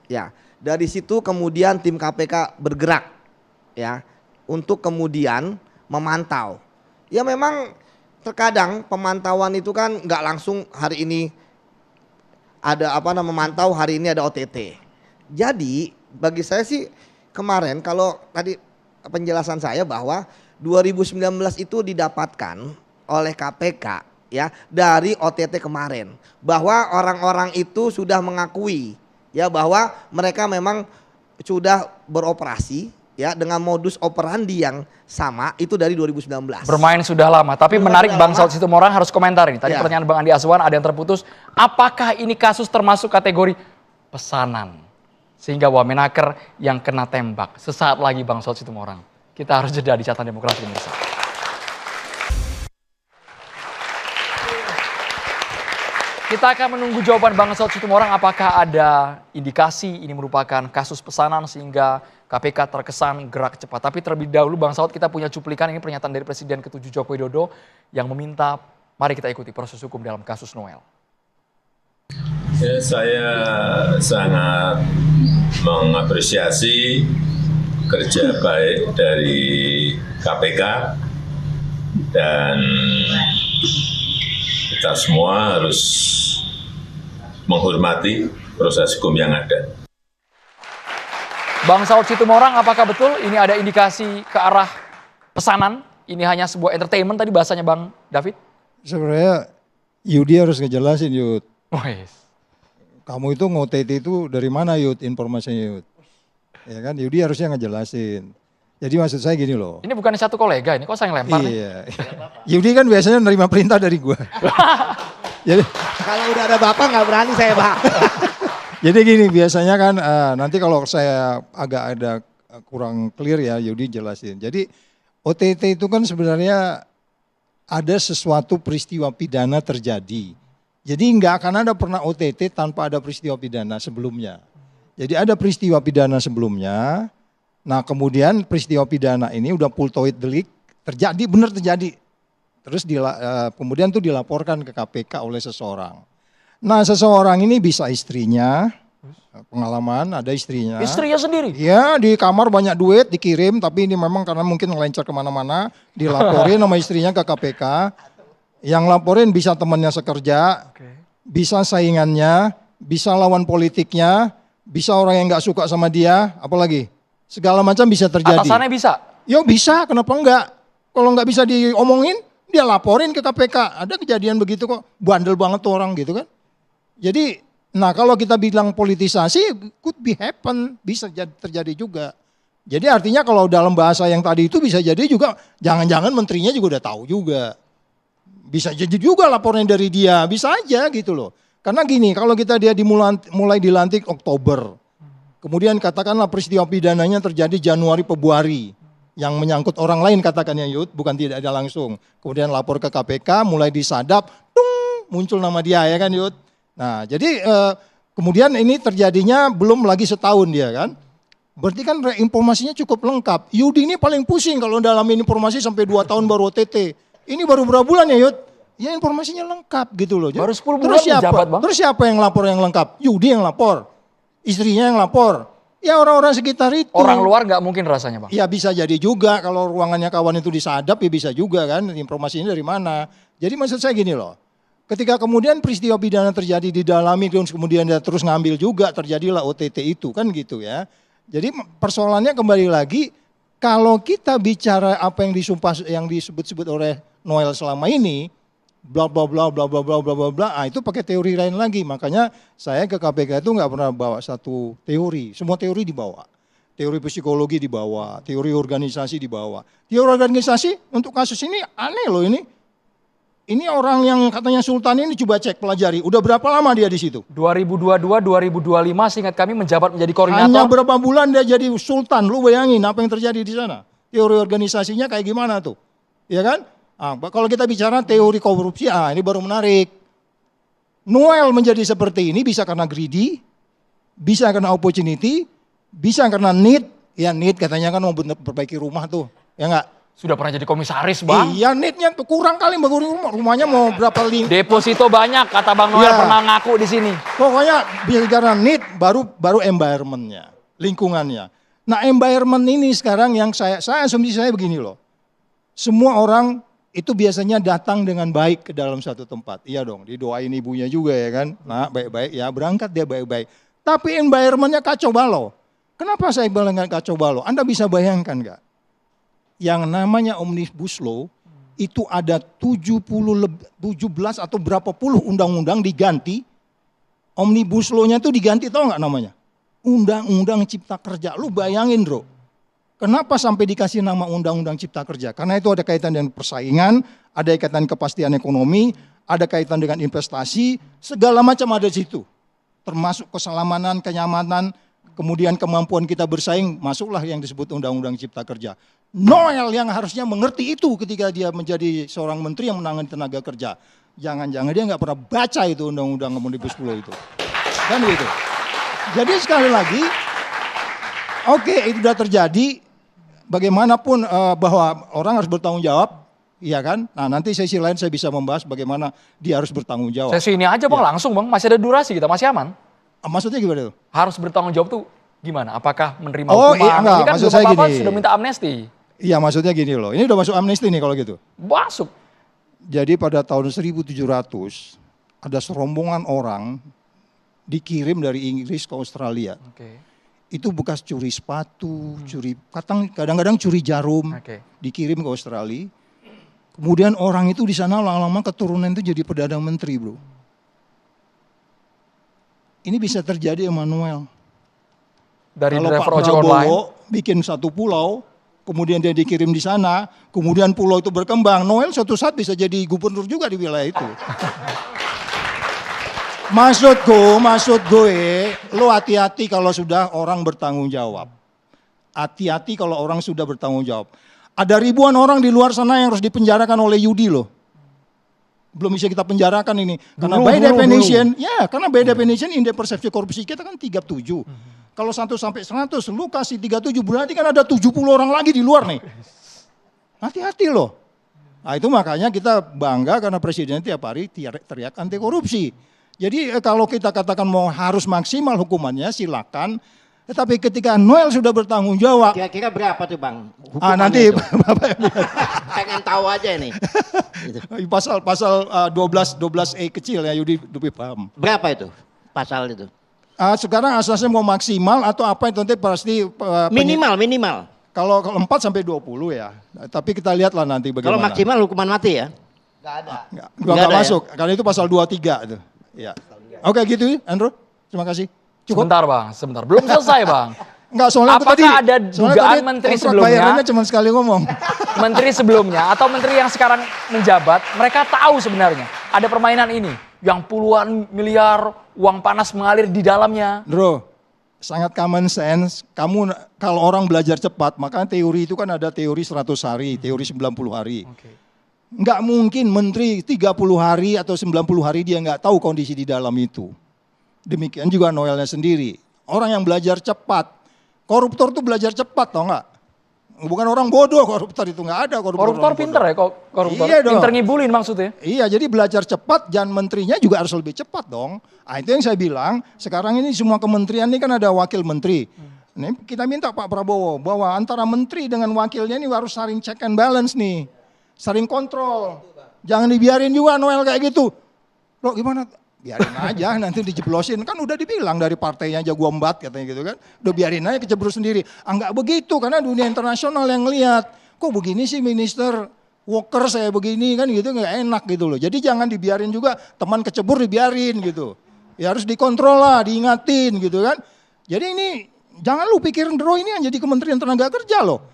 Ya, dari situ kemudian tim KPK bergerak ya untuk kemudian memantau. Ya memang terkadang pemantauan itu kan nggak langsung hari ini ada memantau, hari ini ada OTT. Jadi bagi saya sih kemarin kalau tadi penjelasan saya bahwa 2019 itu didapatkan oleh KPK ya dari OTT kemarin, bahwa orang-orang itu sudah mengakui ya bahwa mereka memang sudah beroperasi ya dengan modus operandi yang sama itu dari 2019. Bermain sudah lama, tapi menarik Bang Saud Situmorang harus komentar ini. Tadi pertanyaan Bang Andi Azwan ada yang terputus. Apakah ini kasus termasuk kategori pesanan sehingga Wamenaker yang kena tembak? Sesaat lagi Bang Saud Situmorang. Kita harus jeda di Catatan Demokrasi pemirsa. Kita akan menunggu jawaban Bang Saud Situmorang apakah ada indikasi ini merupakan kasus pesanan sehingga KPK terkesan gerak cepat. Tapi terlebih dahulu Bang Saud, kita punya cuplikan ini pernyataan dari Presiden ke-7 Joko Widodo yang meminta mari kita ikuti proses hukum dalam kasus Noel. Ya, saya sangat mengapresiasi kerja baik dari KPK dan kita semua harus menghormati proses hukum yang ada. Bang Saud Situmorang, apakah betul ini ada indikasi ke arah pesanan? Ini hanya sebuah entertainment tadi bahasanya Bang David? Sebenarnya Yudi harus ngejelasin Yud. Oh yes. Kamu itu nge-OTT itu dari mana Yud informasinya Yud? Ya kan Yudi harusnya ngejelasin. Jadi maksud saya gini loh. Ini bukan satu kolega, ini kok saya yang lempar iya. Yudi kan biasanya nerima perintah dari gua. Jadi kalau udah ada bapak nggak berani saya Pak. Jadi gini biasanya kan nanti kalau saya agak ada kurang clear ya Yudi jelasin. Jadi OTT itu kan sebenarnya ada sesuatu peristiwa pidana terjadi. Jadi nggak akan ada pernah OTT tanpa ada peristiwa pidana sebelumnya. Jadi ada peristiwa pidana sebelumnya. Nah kemudian peristiwa pidana ini udah pultoid delik terjadi, benar terjadi. Terus kemudian tuh dilaporkan ke KPK oleh seseorang. Nah seseorang ini bisa istrinya, pengalaman ada istrinya. Istrinya sendiri? Iya di kamar banyak duit dikirim tapi ini memang karena mungkin ngelencer kemana-mana. Dilaporin sama istrinya ke KPK. Yang laporin bisa temannya sekerja, bisa saingannya, bisa lawan politiknya, bisa orang yang gak suka sama dia, apalagi segala macam bisa terjadi. Atasannya bisa? Yo bisa, kenapa enggak? Kalau nggak bisa diomongin, dia laporin ke KPK. Ada kejadian begitu kok, bandel banget tuh orang gitu kan. Jadi, nah kalau kita bilang politisasi, could be happen, bisa terjadi juga. Jadi artinya kalau dalam bahasa yang tadi itu bisa jadi juga, jangan-jangan menterinya juga udah tahu juga. Bisa jadi juga laporan dari dia, bisa aja gitu loh. Karena gini, kalau kita dia mulai dilantik Oktober, kemudian katakanlah peristiwa pidananya terjadi Januari Februari, yang menyangkut orang lain katakannya Yud, bukan tidak ada langsung. Kemudian lapor ke KPK, mulai disadap, muncul nama dia ya kan Yud. Nah jadi kemudian ini terjadinya belum lagi setahun dia kan. Berarti kan informasinya cukup lengkap. Yudi ini paling pusing kalau dalam informasi sampai 2 tahun baru OTT. Ini baru berapa bulan ya Yud? Ya informasinya lengkap gitu loh. Baru 10 bulan menjabat Bang. Terus siapa yang lapor yang lengkap? Yudi yang lapor. Istrinya yang lapor. Ya orang-orang sekitar itu. Orang luar nggak mungkin rasanya Bang? Ya bisa jadi juga kalau ruangannya kawan itu disadap ya bisa juga kan. Informasinya dari mana. Jadi maksud saya gini loh. Ketika kemudian peristiwa pidana terjadi di dalami, kemudian dia terus ngambil juga, terjadilah OTT itu kan gitu ya. Jadi persoalannya kembali lagi, kalau kita bicara apa yang disebut-sebut oleh Noel selama ini, bla bla bla bla bla bla bla bla bla, itu pakai teori lain lagi. Makanya saya ke KPK itu nggak pernah bawa satu teori, semua teori dibawa. Teori psikologi dibawa, teori organisasi dibawa. Teori organisasi untuk kasus ini aneh loh ini. Ini orang yang katanya Sultan ini coba cek pelajari, udah berapa lama dia di situ? 2022-2025 seingat kami menjabat menjadi koordinator. Hanya berapa bulan dia jadi Sultan, lu bayangin apa yang terjadi di sana. Teori organisasinya kayak gimana tuh, ya kan? Kalau kita bicara teori korupsi, ini baru menarik. Noel menjadi seperti ini bisa karena greedy, bisa karena opportunity, bisa karena need. Ya need katanya kan mau perbaiki rumah tuh, ya enggak? Sudah pernah jadi komisaris, Bang. Iya, need-nya tuh kurang kali bangun rumahnya mau berapa Deposito banyak, kata Bang Noel pernah ngaku di sini. Pokoknya bisa karena need, baru environment-nya, lingkungannya. Nah, environment ini sekarang yang asumsi saya begini loh. Semua orang itu biasanya datang dengan baik ke dalam satu tempat. Iya dong, didoain ibunya juga ya kan. Nah, baik-baik ya, berangkat dia baik-baik. Tapi environment-nya kacau balau. Kenapa saya bilang kacau balau? Anda bisa bayangkan nggak? Yang namanya Omnibus Law itu ada 17 atau berapa puluh undang-undang diganti. Omnibus Law-nya itu diganti, tahu nggak namanya? Undang-undang Cipta Kerja. Lu bayangin bro, kenapa sampai dikasih nama Undang-Undang Cipta Kerja? Karena itu ada kaitan dengan persaingan, ada kaitan kepastian ekonomi, ada kaitan dengan investasi, segala macam ada di situ. Termasuk keselamatan, kenyamanan, kemudian kemampuan kita bersaing, masuklah yang disebut Undang-Undang Cipta Kerja. Noel yang harusnya mengerti itu ketika dia menjadi seorang menteri yang menangani tenaga kerja. Jangan-jangan dia nggak pernah baca itu Undang-Undang Omnibus Law itu. Kan gitu. Jadi sekali lagi, oke, itu sudah terjadi, bagaimanapun bahwa orang harus bertanggung jawab, iya kan? Nah nanti sesi lain saya bisa membahas bagaimana dia harus bertanggung jawab. Sesi ini aja Bang, langsung Bang, masih ada durasi kita, masih aman. Maksudnya gimana tuh? Harus bertanggung jawab tuh gimana? Apakah menerima hukuman? Iya, enggak, ini kan maksud belum saya apa-apa gini. sudah minta amnesti. Iya maksudnya gini loh, ini udah masuk amnesti nih kalau gitu. Masuk. Jadi pada tahun 1700 ada serombongan orang dikirim dari Inggris ke Australia. Itu bekas curi sepatu, kadang-kadang curi jarum, dikirim ke Australia. Kemudian orang itu di sana lama-lama keturunan itu jadi perdana menteri bro. Ini bisa terjadi Emmanuel. Dari kalau driver Pak ojek Prabowo online bikin satu pulau, kemudian dia dikirim di sana, kemudian pulau itu berkembang, Noel suatu saat bisa jadi gubernur juga di wilayah itu. Maksud gue, lo hati-hati kalau sudah orang bertanggung jawab. Hati-hati kalau orang sudah bertanggung jawab. Ada ribuan orang di luar sana yang harus dipenjarakan oleh Yudi loh. Belum bisa kita penjarakan ini. Karena by definition, karena by definition indeks persepsi korupsi kita kan 37. Kalau 1 sampai 100, lu kasih 37, berarti kan ada 70 orang lagi di luar nih. Hati-hati loh. Nah itu makanya kita bangga karena presiden tiap hari teriak anti korupsi. Jadi kalau kita katakan mau harus maksimal hukumannya silakan. Tetapi ketika Noel sudah bertanggung jawab. Kira-kira berapa tuh Bang? Nanti Bapak pengen tahu aja nih. Pasal 12E kecil ya Yudi lebih paham. Berapa itu pasal itu? Sekarang asasnya mau maksimal atau apa itu nanti pasti minimal. Kalau 4 sampai 20 ya. Tapi kita lihatlah nanti bagaimana. Kalau maksimal hukuman mati ya? Enggak ada. Enggak masuk ya? Karena itu pasal 23 itu. Ya. Oke gitu Andrew. Terima kasih. Cukup. Sebentar. Belum selesai Bang. Enggak, soalnya apakah ada dugaan menteri sebelumnya? Bayarannya cuma sekali ngomong. Menteri sebelumnya atau menteri yang sekarang menjabat, mereka tahu sebenarnya ada permainan ini yang puluhan miliar uang panas mengalir di dalamnya. Bro, sangat common sense. Kamu kalau orang belajar cepat, maka teori itu kan ada teori 100 hari, teori 90 hari. Nggak mungkin menteri 30 hari atau 90 hari dia nggak tahu kondisi di dalam itu. Demikian juga Noelnya sendiri. Orang yang belajar cepat. Koruptor tuh belajar cepat tau nggak? Bukan orang bodoh koruptor itu, nggak ada koruptor pinter ya koruptor? Iya dong. Pinter ngibulin maksudnya? Iya, jadi belajar cepat dan menterinya juga harus lebih cepat dong. Nah, itu yang saya bilang, sekarang ini semua kementerian ini kan ada wakil menteri. Ini kita minta Pak Prabowo bahwa antara menteri dengan wakilnya ini harus saling check and balance nih. Saling kontrol. Jangan dibiarin juga Noel kayak gitu. Bro gimana? Biarin aja nanti dijeblosin. Kan udah dibilang dari partainya aja gua embat katanya gitu kan. Udah biarin aja kecebur sendiri. Enggak begitu karena dunia internasional yang lihat. Kok begini sih minister Walker saya begini kan gitu nggak enak gitu loh. Jadi jangan dibiarin juga teman kecebur dibiarin gitu. Ya harus dikontrol lah, diingatin gitu kan. Jadi ini jangan lu pikirin Bro ini yang jadi Kementerian Tenaga Kerja loh.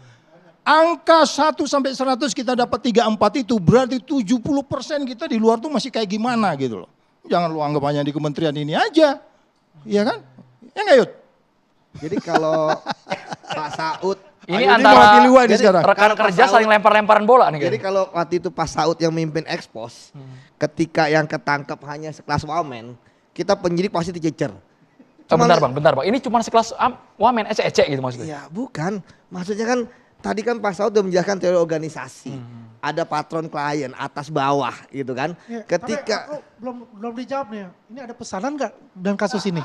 Angka 1 sampai 100 kita dapat 34 itu berarti 70% kita di luar tuh masih kayak gimana gitu loh. Jangan lu anggap hanya di kementerian ini aja. Iya kan? Ya nggak Yud? Jadi kalau Pak Saud Ini Ayo, antara mewakili Wadi sekarang. rekan kerja saling lempar-lemparan bola nih. Jadi kalau waktu itu Pak Saud yang memimpin Expos, ketika yang ketangkap hanya sekelas wamen, kita penyidik pasti dicecer. Bentar bang. Ini cuma sekelas wamen, ecek-ecek gitu maksudnya. Iya bukan, maksudnya kan tadi kan Pak Saud udah menjelaskan teori organisasi. Ada patron klien, atas bawah gitu kan. Ya, Ketika belum dijawab nih. Ini ada pesanan nggak dan kasus ini?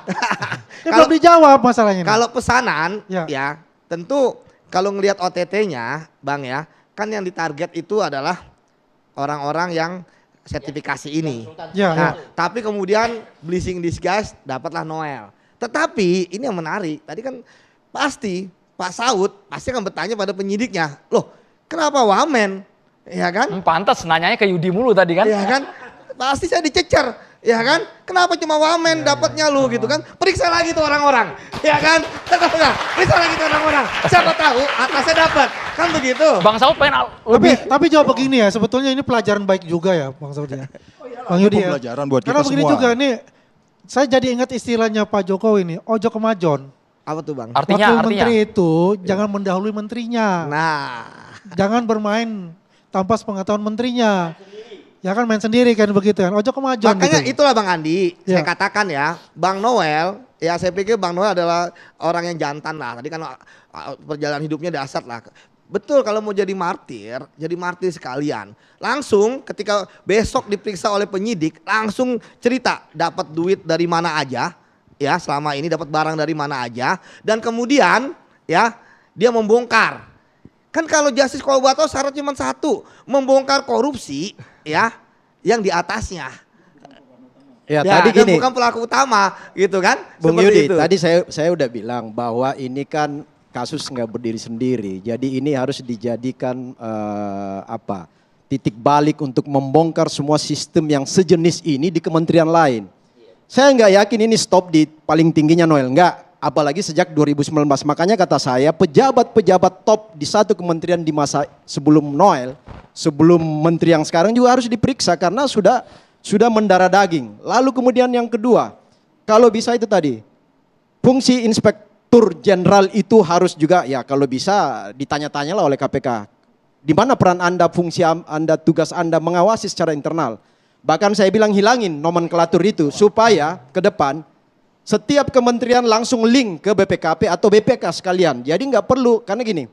Belum dijawab masalahnya. Kalau pesanan Ya. ya tentu kalau ngelihat OTT-nya Bang ya, kan yang ditarget itu adalah orang-orang yang sertifikasi ini. Ya, Nah, tapi kemudian blessing disguise dapatlah Noel. Tetapi ini yang menarik, tadi kan pasti Pak Saud pasti akan bertanya pada penyidiknya, loh kenapa wamen? Ya kan? Pantas nanyanya ke Yudi mulu tadi kan. Ya kan? Pasti saya dicecer, ya kan? Kenapa cuma wamen dapatnya lu gitu kan? Periksa lagi tuh orang-orang, ya kan? Periksa lagi tuh orang-orang. Siapa tahu atasnya dapat, kan begitu? Bang Saud pengen lebih. Tapi jawab begini ya, sebetulnya ini pelajaran baik juga ya Bang Saud ya. Bang Yudi ya. Pelajaran buat Karena kita begini semua. juga nih, saya jadi ingat istilahnya Pak Jokowi ini, ojo kemajon. Apa tuh Bang? Artinya. Wakil menteri itu jangan mendahului menterinya. Nah, Jangan bermain tanpa sepengetahuan menterinya. Ya kan main sendiri kan begitu kan, ojo kemajon makanya gitu. itulah Bang Andi, Ya. saya katakan ya, Bang Noel, ya saya pikir Bang Noel adalah orang yang jantan lah. Tadi kan perjalanan hidupnya dasar lah. Betul kalau mau jadi martir sekalian. Langsung ketika besok diperiksa oleh penyidik, langsung cerita dapat duit dari mana aja, ya selama ini dapat barang dari mana aja, dan kemudian ya dia membongkar. Kan kalau justice kolaborator syarat cuma satu, membongkar korupsi ya yang di atasnya. Ya, Ya, tadi dan gini, bukan pelaku utama gitu kan. Bung Seperti Yudi, itu. tadi saya udah bilang bahwa ini kan kasus nggak berdiri sendiri. Jadi ini harus dijadikan titik balik untuk membongkar semua sistem yang sejenis ini di kementerian lain. Saya nggak yakin ini stop di paling tingginya Noel, nggak. Apalagi sejak 2019. Makanya kata saya pejabat-pejabat top di satu kementerian di masa sebelum Noel, sebelum menteri yang sekarang juga harus diperiksa karena sudah mendarah daging. Lalu kemudian yang kedua, kalau bisa itu tadi, fungsi inspektur jenderal itu harus juga ya kalau bisa ditanya-tanyalah oleh KPK. Di mana peran Anda, fungsi Anda, tugas Anda mengawasi secara internal. Bahkan saya bilang hilangin nomenklatur itu supaya ke depan setiap kementerian langsung link ke BPKP atau BPK sekalian. Jadi nggak perlu, karena gini,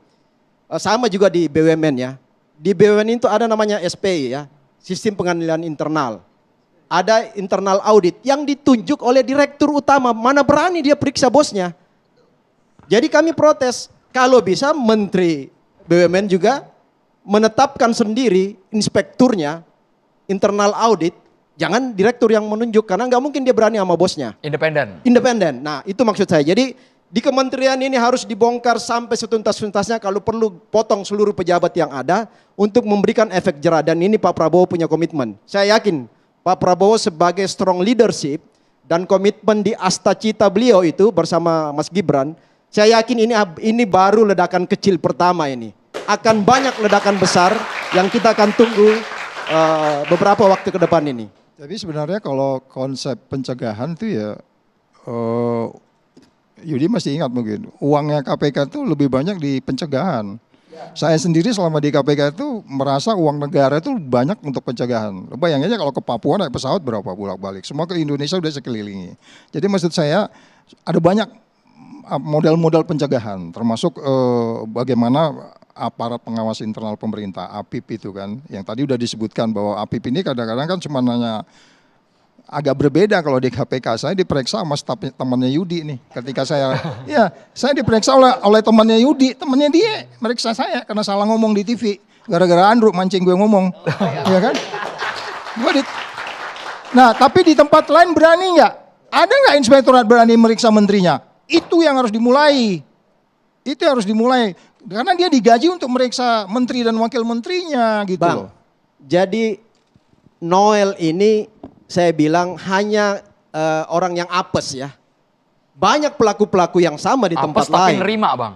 sama juga di BUMN ya. Di BUMN itu ada namanya SPI ya, Sistem Pengendalian Internal. Ada internal audit yang ditunjuk oleh direktur utama, mana berani dia periksa bosnya. Jadi kami protes, kalau bisa menteri BUMN juga menetapkan sendiri inspekturnya, internal audit, jangan direktur yang menunjuk karena nggak mungkin dia berani sama bosnya. Independen. Nah itu maksud saya. Jadi di kementerian ini harus dibongkar sampai setuntas-tuntasnya, kalau perlu potong seluruh pejabat yang ada untuk memberikan efek jerah. Dan ini Pak Prabowo punya komitmen. Saya yakin Pak Prabowo sebagai strong leadership dan komitmen di asta cita beliau itu bersama Mas Gibran, saya yakin ini baru ledakan kecil pertama ini. Akan banyak ledakan besar yang kita akan tunggu beberapa waktu ke depan ini. Tapi sebenarnya kalau konsep pencegahan itu ya, Yudi masih ingat mungkin, uangnya KPK itu lebih banyak di pencegahan. Saya sendiri selama di KPK itu merasa uang negara itu banyak untuk pencegahan. Bayangin aja kalau ke Papua naik pesawat berapa bolak-balik, semua ke Indonesia udah sekelilingi. Jadi maksud saya ada banyak model-model pencegahan, termasuk bagaimana aparat pengawas internal pemerintah, APIP itu kan, yang tadi udah disebutkan bahwa APIP ini kadang-kadang kan cuma nanya, agak berbeda kalau di KPK. Saya diperiksa sama staf temannya Yudi nih, ketika saya diperiksa oleh temannya Yudi, temannya dia meriksa saya karena salah ngomong di TV, gara-gara Andrew mancing gue ngomong, ya kan? Nah, tapi di tempat lain berani nggak? Ada nggak inspektorat berani meriksa menterinya? Itu yang harus dimulai. Itu yang harus dimulai. Karena dia digaji untuk meriksa menteri dan wakil menterinya gitu. Bang, jadi Noel ini saya bilang hanya orang yang apes ya. Banyak pelaku-pelaku yang sama di tempat Apes tapi lain. nerima, Bang.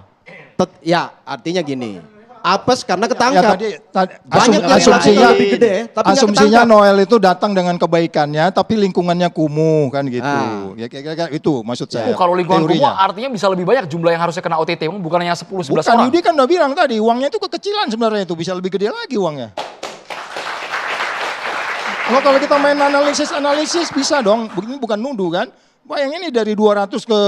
Ya, artinya gini. Apes karena ketangkap. Ya, Banyak yang asumsinya lebih gede, tapi nggak asumsinya ketangkap. Noel itu datang dengan kebaikannya, tapi lingkungannya kumuh kan gitu. Ah. Ya kira-kira itu maksud saya. Kalau lingkungan kumuh teorinya. artinya bisa lebih banyak jumlah yang harusnya kena OTT, bukan hanya 10-11 Bukan, orang. Yudi kan udah bilang tadi uangnya itu kekecilan sebenarnya itu bisa lebih gede lagi uangnya. Kalau kita main analisis bisa dong. Ini bukan nuduh kan. Bayangin ini dari 200 ke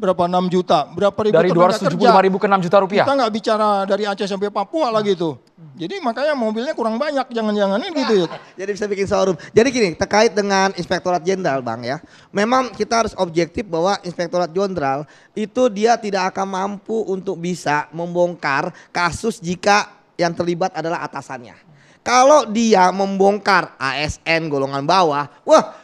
berapa 6 juta, berapa ribu Dari tenaga 275.000 ke 6 juta rupiah. Kita nggak bicara dari Aceh sampai Papua lah gitu. Jadi makanya mobilnya kurang banyak, jangan-jangan gitu. Jadi bisa bikin showroom. Jadi gini, terkait dengan Inspektorat Jenderal Bang ya. Memang kita harus objektif bahwa Inspektorat Jenderal itu dia tidak akan mampu untuk bisa membongkar kasus jika yang terlibat adalah atasannya. Kalau dia membongkar ASN golongan bawah, wah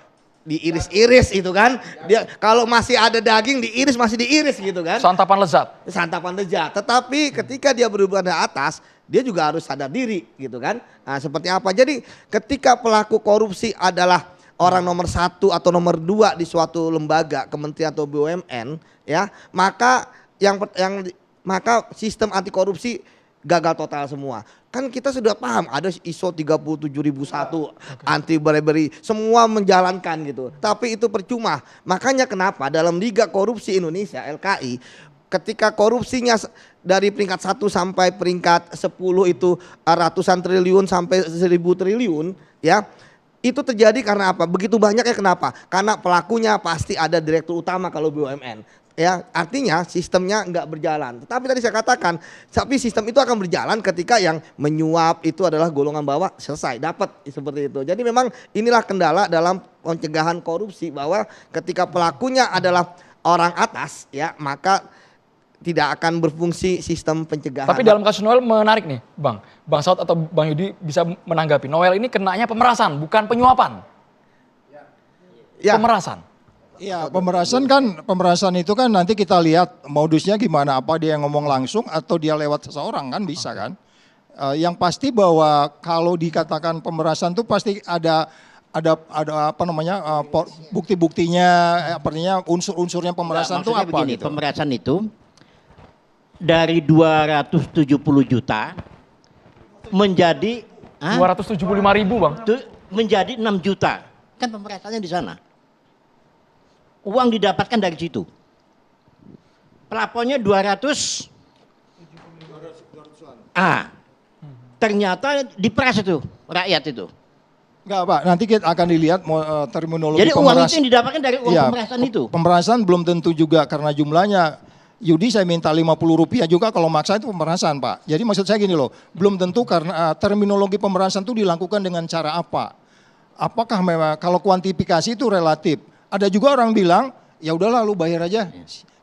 diiris-iris itu kan. Dia kalau masih ada daging diiris masih diiris gitu kan. Santapan lezat. Santapan lezat. Tetapi ketika dia berhubungan dengan atas, dia juga harus sadar diri gitu kan. Nah, seperti apa? Jadi ketika pelaku korupsi adalah orang nomor 1 atau nomor 2 di suatu lembaga, kementerian atau BUMN, ya, maka maka sistem anti korupsi gagal total semua. Kan kita sudah paham ada ISO 37001 anti bribery, semua menjalankan gitu. Tapi itu percuma. Makanya kenapa dalam Liga Korupsi Indonesia LKI ketika korupsinya dari peringkat 1 sampai peringkat 10 itu ratusan triliun sampai 1000 triliun ya. Itu terjadi karena apa? Begitu banyaknya kenapa? Karena pelakunya pasti ada direktur utama kalau BUMN. Ya, artinya sistemnya nggak berjalan. Tetapi tadi saya katakan, tapi sistem itu akan berjalan ketika yang menyuap itu adalah golongan bawah selesai, dapat seperti itu. Jadi memang inilah kendala dalam pencegahan korupsi bahwa ketika pelakunya adalah orang atas, ya maka tidak akan berfungsi sistem pencegahan. Tapi dalam kasus Noel menarik nih, Bang. Bang Saud atau Bang Yudi bisa menanggapi. Noel ini kenanya pemerasan, bukan penyuapan. Ya. Pemerasan. Iya, pemerasan itu kan nanti kita lihat modusnya gimana, apa dia yang ngomong langsung atau dia lewat seseorang kan bisa kan. Yang pasti bahwa kalau dikatakan pemerasan itu pasti ada apa namanya bukti-buktinya, artinya unsur-unsurnya pemerasan itu apa begini, gitu. Pemerasan itu dari 270 juta menjadi 275.000, Bang. menjadi 6 juta. Kan pemerasannya di sana. Uang didapatkan dari situ. Pelapornya 200. Ternyata diperas itu rakyat itu. Enggak Pak, nanti kita akan dilihat terminologi Jadi uang itu yang didapatkan dari uang pemerasan itu. Pemerasan belum tentu juga karena jumlahnya. Yudi saya minta 50 rupiah juga kalau maksa itu pemerasan Pak. Jadi maksud saya gini loh, belum tentu karena terminologi pemerasan itu dilakukan dengan cara apa. Apakah memang kalau kuantifikasi itu relatif. Ada juga orang bilang, ya udahlah lu bayar aja.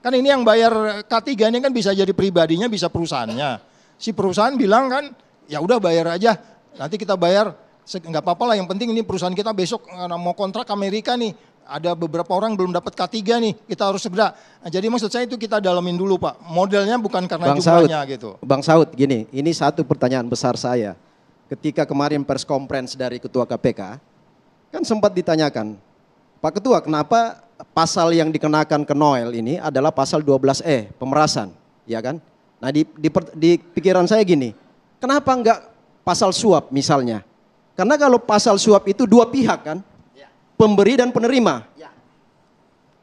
Kan ini yang bayar K3 ini kan bisa jadi pribadinya, bisa perusahaannya. Si perusahaan bilang kan, ya udah bayar aja. Nanti kita bayar, nggak apa-apa lah. Yang penting ini perusahaan kita besok mau kontrak Amerika nih. Ada beberapa orang belum dapat K3 nih, kita harus segera. Nah, jadi maksud saya itu kita dalamin dulu Pak. Modelnya bukan karena jumlahnya gitu. Bang Saud, gini, ini satu pertanyaan besar saya. Ketika kemarin pers conference dari Ketua KPK, kan sempat ditanyakan, Pak Ketua, kenapa pasal yang dikenakan ke Noel ini adalah pasal 12E, pemerasan, ya kan? Nah di pikiran saya gini, kenapa enggak pasal suap misalnya? Karena kalau pasal suap itu dua pihak kan, pemberi dan penerima.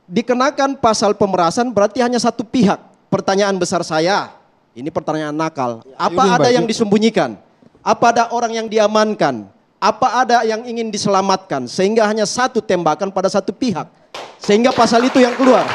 Dikenakan pasal pemerasan berarti hanya satu pihak. Pertanyaan besar saya, ini pertanyaan nakal, apa ada yang disembunyikan? Apa ada orang yang diamankan? Apa ada yang ingin diselamatkan sehingga hanya satu tembakan pada satu pihak sehingga pasal itu yang keluar.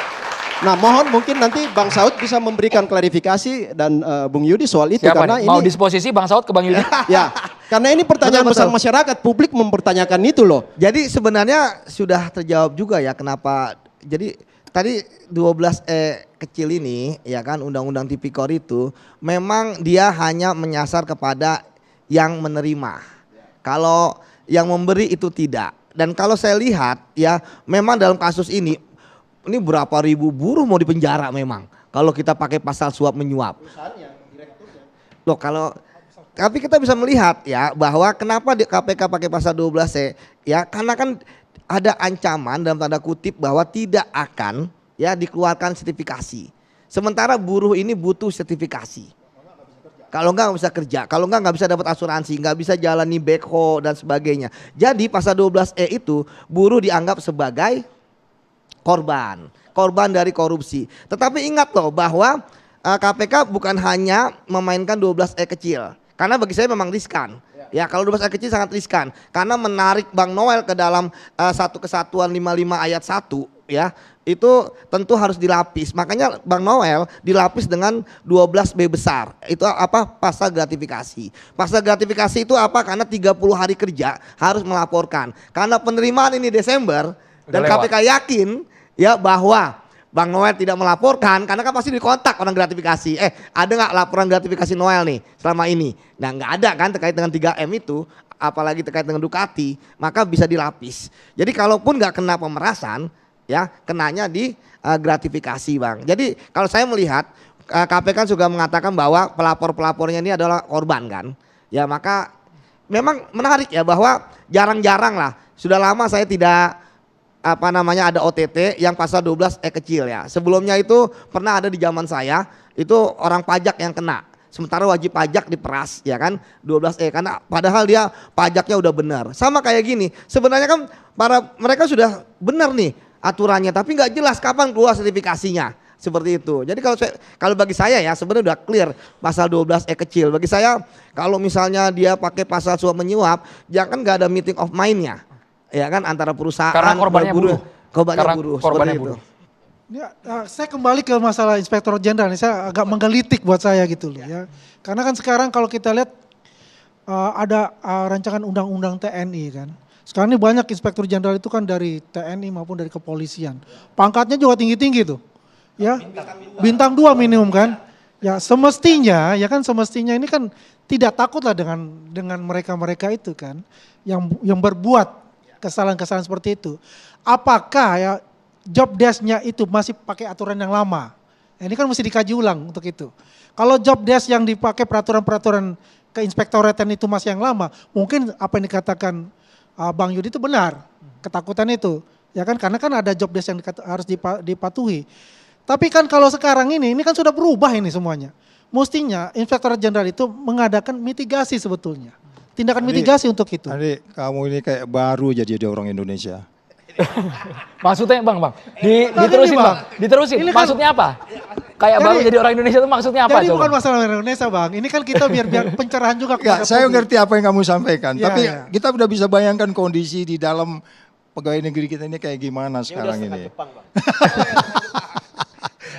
Nah mohon mungkin nanti Bang Saud bisa memberikan klarifikasi dan Bung Yudi soal itu. Siapa karena nih? ini Mau disposisi Bang Saud ke Bang Yudi? ya karena ini pertanyaan besar masyarakat, publik mempertanyakan itu loh. Jadi sebenarnya sudah terjawab juga ya kenapa. Jadi tadi 12E kecil ini ya kan Undang-Undang Tipikor itu memang dia hanya menyasar kepada yang menerima. Kalau yang memberi itu tidak. Dan kalau saya lihat ya memang dalam kasus ini berapa ribu buruh mau dipenjara memang. Kalau kita pakai pasal suap menyuap. Loh kalau tapi kita bisa melihat ya bahwa kenapa di KPK pakai pasal 12C ya karena kan ada ancaman dalam tanda kutip bahwa tidak akan ya dikeluarkan sertifikasi. Sementara buruh ini butuh sertifikasi. Kalau enggak bisa kerja, kalau enggak bisa dapat asuransi, enggak bisa jalani backhoe dan sebagainya. Jadi pasal 12E itu buruh dianggap sebagai korban dari korupsi. Tetapi ingat loh bahwa KPK bukan hanya memainkan 12E kecil. Karena bagi saya memang riskan. Ya kalau 12 ayat kecil sangat riskan. Karena menarik Bang Noel ke dalam satu kesatuan 55 ayat 1 ya. Itu tentu harus dilapis. Makanya Bang Noel dilapis dengan 12B besar. Itu apa? Pasal gratifikasi. Pasal gratifikasi itu apa? Karena 30 hari kerja harus melaporkan. Karena penerimaan ini Desember dan KPK yakin ya bahwa Bang Noel tidak melaporkan karena kan pasti dikontak orang gratifikasi. Ada nggak laporan gratifikasi Noel nih selama ini? Nah nggak ada kan terkait dengan 3M itu, apalagi terkait dengan Ducati, maka bisa dilapis. Jadi kalaupun nggak kena pemerasan, ya kenanya di gratifikasi Bang. Jadi kalau saya melihat KPK kan juga mengatakan bahwa pelapor-pelapornya ini adalah korban kan. Ya maka memang menarik ya bahwa jarang-jarang lah. Sudah lama saya tidak ada OTT yang pasal 12E kecil ya. Sebelumnya itu pernah ada di zaman saya, itu orang pajak yang kena. Sementara wajib pajak diperas ya kan 12E karena padahal dia pajaknya udah benar. Sama kayak gini, sebenarnya kan mereka sudah benar nih aturannya tapi nggak jelas kapan keluar sertifikasinya. Seperti itu. Jadi kalau bagi saya ya sebenarnya udah clear pasal 12E kecil. Bagi saya kalau misalnya dia pakai pasal suap menyuap, jangan nggak ada meeting of mind-nya. Ya kan antara perusahaan karena korbannya buruh. Korbannya buruh. Ya, saya kembali ke masalah Inspektur Jenderal ini, saya agak menggelitik buat saya gitu loh ya. Karena kan sekarang kalau kita lihat ada rancangan undang-undang TNI kan. Sekarang ini banyak Inspektur Jenderal itu kan dari TNI maupun dari kepolisian. Pangkatnya juga tinggi-tinggi tuh. Ya, bintang 2 minimum kan. Ya semestinya ini kan tidak takutlah dengan mereka-mereka itu kan yang berbuat kesalahan-kesalahan seperti itu. Apakah ya job desk-nya itu masih pakai aturan yang lama? Ini kan mesti dikaji ulang untuk itu. Kalau job desk yang dipakai peraturan-peraturan keinspektoratan itu masih yang lama, mungkin apa yang dikatakan Bang Yudi itu benar, ketakutan itu. Ya kan karena kan ada job desk yang harus dipatuhi. Tapi kan kalau sekarang ini kan sudah berubah ini semuanya. Mestinya Inspektorat Jenderal itu mengadakan mitigasi sebetulnya. Tindakan mitigasi untuk itu. Adik, kamu ini kayak baru jadi orang Indonesia. Maksudnya Bang, diterusin Bang, diterusin. Ini maksudnya apa? Kayak baru jadi orang Indonesia itu maksudnya apa? Jadi bukan masalah orang Indonesia Bang, ini kan kita biar pencerahan juga. Ya, saya ngerti apa yang kamu sampaikan, tapi kita udah bisa bayangkan kondisi di dalam pegawai negeri kita ini kayak gimana sekarang ini.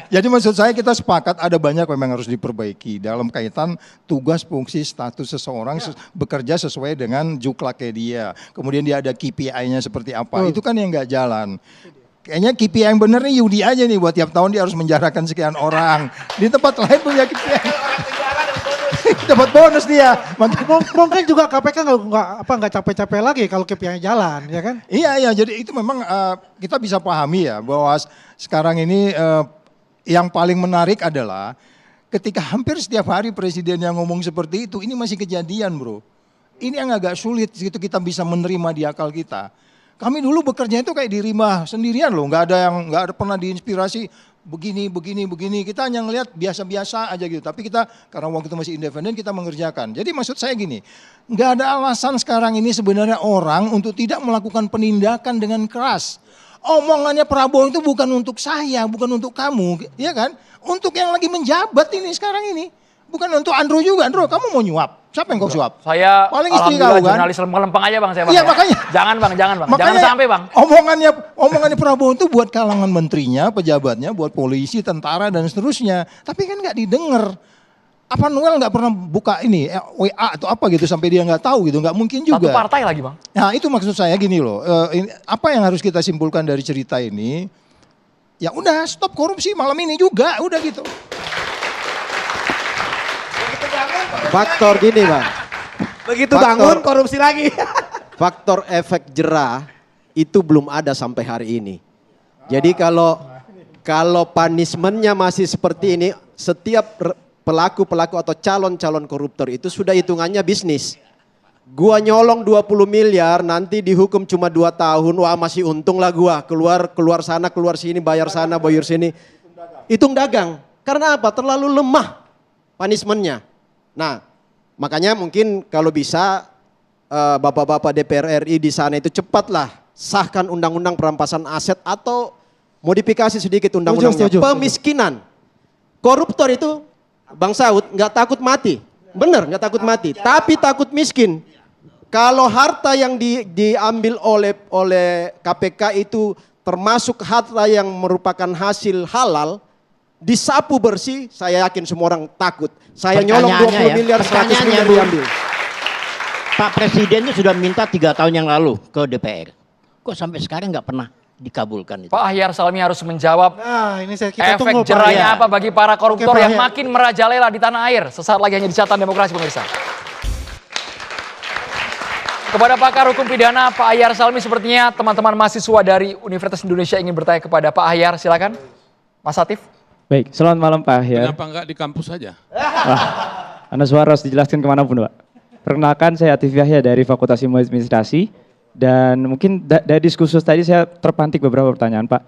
Jadi maksud saya kita sepakat ada banyak memang harus diperbaiki dalam kaitan tugas fungsi status seseorang bekerja sesuai dengan juklaknya dia. Kemudian dia ada KPI-nya seperti apa, itu kan yang nggak jalan. Kayaknya KPI yang bener nih Yudi aja nih buat tiap tahun dia harus menjarakan sekian orang. Di tempat lain punya KPI. Dapat bonus dia. Mungkin juga KPK nggak capek-capek lagi kalau KPI jalan, ya kan? Iya, jadi itu memang kita bisa pahami ya bahwa sekarang ini yang paling menarik adalah ketika hampir setiap hari presiden yang ngomong seperti itu, ini masih kejadian bro. Ini yang agak sulit gitu kita bisa menerima di akal kita. Kami dulu bekerja itu kayak di rumah sendirian loh, nggak ada pernah diinspirasi begini. Kita hanya ngelihat biasa-biasa aja gitu. Tapi kita karena waktu itu masih independen kita mengerjakan. Jadi maksud saya gini, nggak ada alasan sekarang ini sebenarnya orang untuk tidak melakukan penindakan dengan keras. Omongannya Prabowo itu bukan untuk saya, bukan untuk kamu, ya kan? Untuk yang lagi menjabat ini sekarang ini. Bukan untuk Andrew juga. Andrew, kamu mau nyuap? Siapa yang kau suap? Saya paling istri kau kan? Jurnalis lempeng aja Bang saya Bang. Iya, ya. makanya. Jangan Bang. Makanya, jangan sampai Bang. Omongannya Prabowo itu buat kalangan menterinya, pejabatnya, buat polisi, tentara dan seterusnya. Tapi kan nggak didengar. Apa Noel nggak pernah buka ini WA atau apa gitu sampai dia nggak tahu gitu, nggak mungkin juga. Satu partai lagi Bang. Nah itu maksud saya gini loh, apa yang harus kita simpulkan dari cerita ini? Ya udah stop korupsi malam ini juga, udah gitu. Faktor gini Bang. Begitu bangun korupsi lagi. faktor efek jerah itu belum ada sampai hari ini. Jadi kalau punishment-nya masih seperti ini, setiap pelaku-pelaku atau calon-calon koruptor itu sudah hitungannya bisnis. Gua nyolong 20 miliar, nanti dihukum cuma 2 tahun, wah masih untung lah gua, keluar sana, keluar sini, bayar sana, bayar sini. Hitung dagang. Karena apa? Terlalu lemah punishment-nya. Nah, makanya mungkin kalau bisa bapak-bapak DPR RI di sana itu cepatlah sahkan undang-undang perampasan aset atau modifikasi sedikit undang-undangnya. Pemiskinan. Koruptor itu, Bang Saud, nggak takut mati. Bener, nggak takut mati. Tapi takut miskin. Kalau harta yang diambil oleh KPK itu termasuk harta yang merupakan hasil halal, disapu bersih, saya yakin semua orang takut. Saya nyolong 20 miliar, 100 miliar diambil. Pak Presiden itu sudah minta 3 tahun yang lalu ke DPR. Kok sampai sekarang nggak pernah dikabulkan itu? Pak Ahyar Salmi harus menjawab Nah, ini kita efek tunggu Pak. jerahnya apa bagi para koruptor Oke, Pak yang Ahyar. makin merajalela di tanah air. Sesaat lagi hanya di Catatan Demokrasi, pemirsa. Kepada pakar hukum pidana Pak Ahyar Salmi, sepertinya teman-teman mahasiswa dari Universitas Indonesia ingin bertanya kepada Pak Ahyar. Silakan, Mas Atif. Baik, selamat malam Pak Ahyar. Kenapa enggak di kampus saja? Anda suara harus dijelaskan kemanapun Pak. Perkenalkan saya Atif Yahya dari Fakultas Ilmu Administrasi. Dan mungkin dari diskursus tadi saya terpantik beberapa pertanyaan Pak.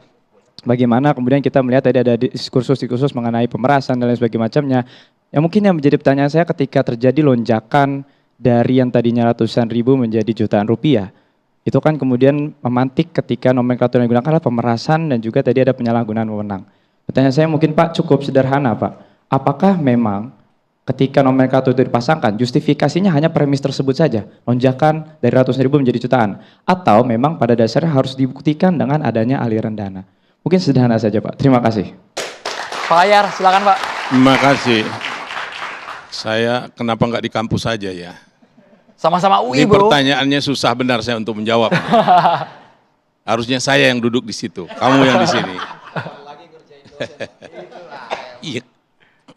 Bagaimana kemudian kita melihat tadi ada diskursus mengenai pemerasan dan lain sebagainya. Yang mungkin yang menjadi pertanyaan saya ketika terjadi lonjakan dari yang tadinya ratusan ribu menjadi jutaan rupiah. Itu kan kemudian memantik ketika nomenklatur yang digunakan adalah pemerasan dan juga tadi ada penyalahgunaan wewenang. Pertanyaan saya mungkin Pak cukup sederhana Pak. Apakah memang ketika nomenklatur itu dipasangkan, justifikasinya hanya premis tersebut saja, lonjakan dari ratusan ribu menjadi jutaan, atau memang pada dasarnya harus dibuktikan dengan adanya aliran dana? Mungkin sederhana saja Pak. Terima kasih. Pak Ahyar, silakan Pak. Terima kasih. Saya kenapa enggak di kampus saja ya? Sama-sama UI, Ini bro. pertanyaannya susah benar saya untuk menjawab. Harusnya saya yang duduk di situ, kamu yang di sini.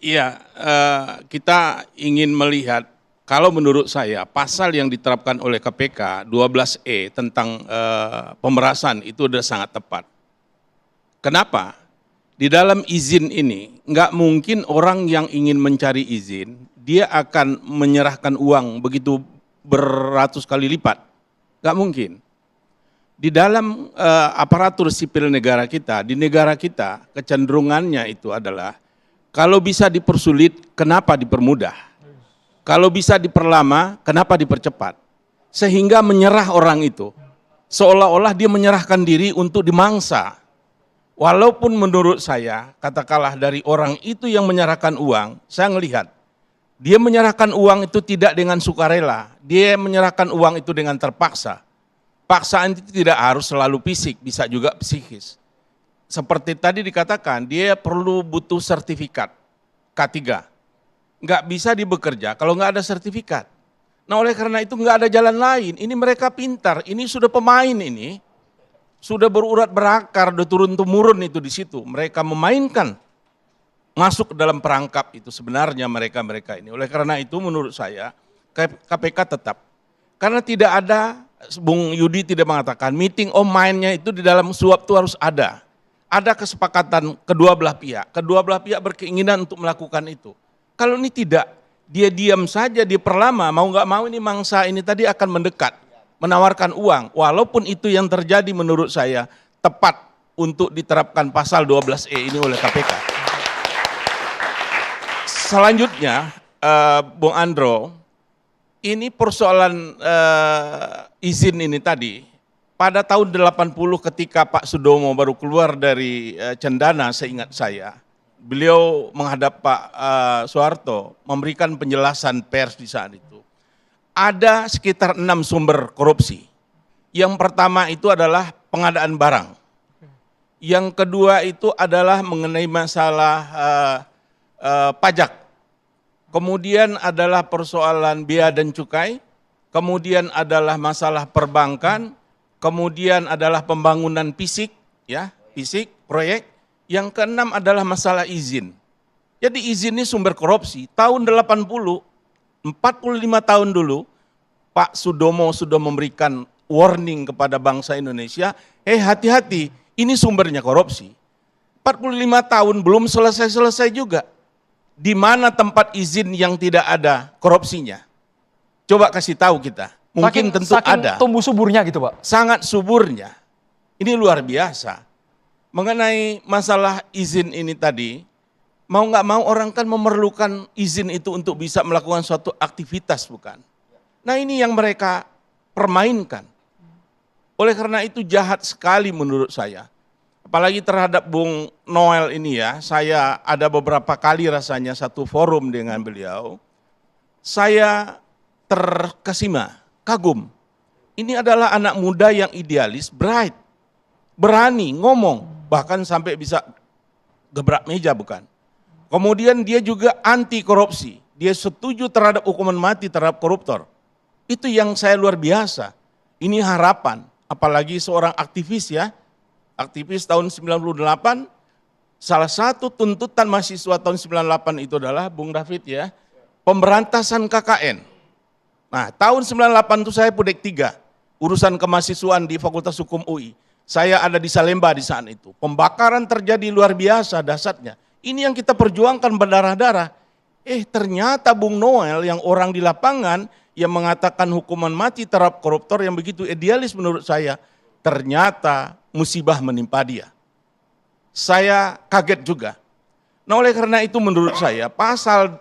Iya, kita ingin melihat, kalau menurut saya pasal yang diterapkan oleh KPK 12E tentang pemerasan itu sudah sangat tepat. Kenapa? Di dalam izin ini nggak mungkin orang yang ingin mencari izin dia akan menyerahkan uang begitu beratus kali lipat, nggak mungkin. Di dalam aparatur sipil negara kita, di negara kita kecenderungannya itu adalah kalau bisa dipersulit, kenapa dipermudah? Kalau bisa diperlama, kenapa dipercepat? Sehingga menyerah orang itu, seolah-olah dia menyerahkan diri untuk dimangsa. Walaupun menurut saya, katakanlah dari orang itu yang menyerahkan uang, saya melihat, dia menyerahkan uang itu tidak dengan sukarela, dia menyerahkan uang itu dengan terpaksa. Paksaan itu tidak harus selalu fisik, bisa juga psikis. Seperti tadi dikatakan, dia butuh sertifikat K3. Nggak bisa bekerja kalau nggak ada sertifikat. Nah oleh karena itu nggak ada jalan lain. Ini mereka pintar, ini sudah pemain ini. Sudah berurat berakar, sudah turun-temurun itu di situ. Mereka memainkan, masuk ke dalam perangkap itu sebenarnya mereka ini. Oleh karena itu menurut saya, KPK tetap. Karena tidak ada, Bung Yudi tidak mengatakan, meeting of mind-nya itu di dalam suap itu harus ada. Ada kesepakatan kedua belah pihak. Kedua belah pihak berkeinginan untuk melakukan itu. Kalau ini tidak, dia diam saja, dia perlama, mau nggak mau ini mangsa ini tadi akan mendekat, menawarkan uang. Walaupun itu yang terjadi menurut saya tepat untuk diterapkan pasal 12E ini oleh KPK. Selanjutnya, Bung Andro, ini persoalan izin ini tadi, pada tahun 80 ketika Pak Sudomo baru keluar dari Cendana, seingat saya, beliau menghadap Pak Soeharto memberikan penjelasan pers di saat itu. Ada sekitar 6 sumber korupsi. Yang pertama itu adalah pengadaan barang. Yang kedua itu adalah mengenai masalah pajak. Kemudian adalah persoalan bea dan cukai. Kemudian adalah masalah perbankan. Kemudian adalah pembangunan fisik, ya, fisik, proyek. Yang keenam adalah masalah izin. Jadi izin ini sumber korupsi. Tahun 80, 45 tahun dulu, Pak Sudomo sudah memberikan warning kepada bangsa Indonesia, hati-hati, ini sumbernya korupsi. 45 tahun belum selesai-selesai juga. Di mana tempat izin yang tidak ada korupsinya? Coba kasih tahu kita. Mungkin tentu ada. Tumbuh suburnya gitu Pak? Sangat suburnya. Ini luar biasa. Mengenai masalah izin ini tadi, mau nggak mau orang kan memerlukan izin itu untuk bisa melakukan suatu aktivitas, bukan? Nah ini yang mereka permainkan. Oleh karena itu jahat sekali menurut saya. Apalagi terhadap Bung Noel ini ya, saya ada beberapa kali rasanya satu forum dengan beliau. Saya terkesima, kagum. Ini adalah anak muda yang idealis, bright, berani ngomong, bahkan sampai bisa gebrak meja bukan. Kemudian dia juga anti korupsi, dia setuju terhadap hukuman mati terhadap koruptor. Itu yang saya luar biasa, ini harapan, apalagi seorang aktivis ya, aktivis tahun 98, salah satu tuntutan mahasiswa tahun 98 itu adalah, Bung David ya, pemberantasan KKN. Nah tahun 98 itu saya Pudek 3, urusan kemahasiswaan di Fakultas Hukum UI. Saya ada di Salemba di saat itu. Pembakaran terjadi luar biasa dahsyatnya. Ini yang kita perjuangkan berdarah-darah. Ternyata Bung Noel yang orang di lapangan yang mengatakan hukuman mati terhadap koruptor yang begitu idealis menurut saya, ternyata musibah menimpa dia. Saya kaget juga. Nah oleh karena itu menurut saya pasal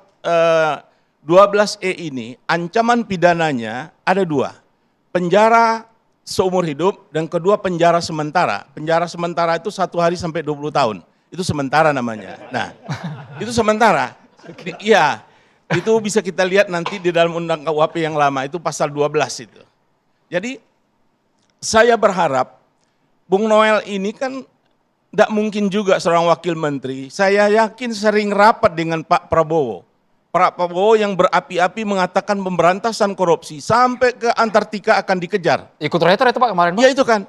12E ini ancaman pidananya ada 2. Penjara seumur hidup dan kedua penjara sementara. Penjara sementara itu 1 hari sampai 20 tahun. Itu sementara namanya. Nah itu sementara. Iya itu bisa kita lihat nanti di dalam Undang KUHP yang lama itu pasal 12 itu. Jadi saya berharap Bung Noel ini kan tidak mungkin juga seorang wakil menteri. Saya yakin sering rapat dengan Pak Prabowo. Pak Prabowo yang berapi-api mengatakan pemberantasan korupsi sampai ke Antartika akan dikejar. Ikut retor itu Pak kemarin Pak? Ya itu kan.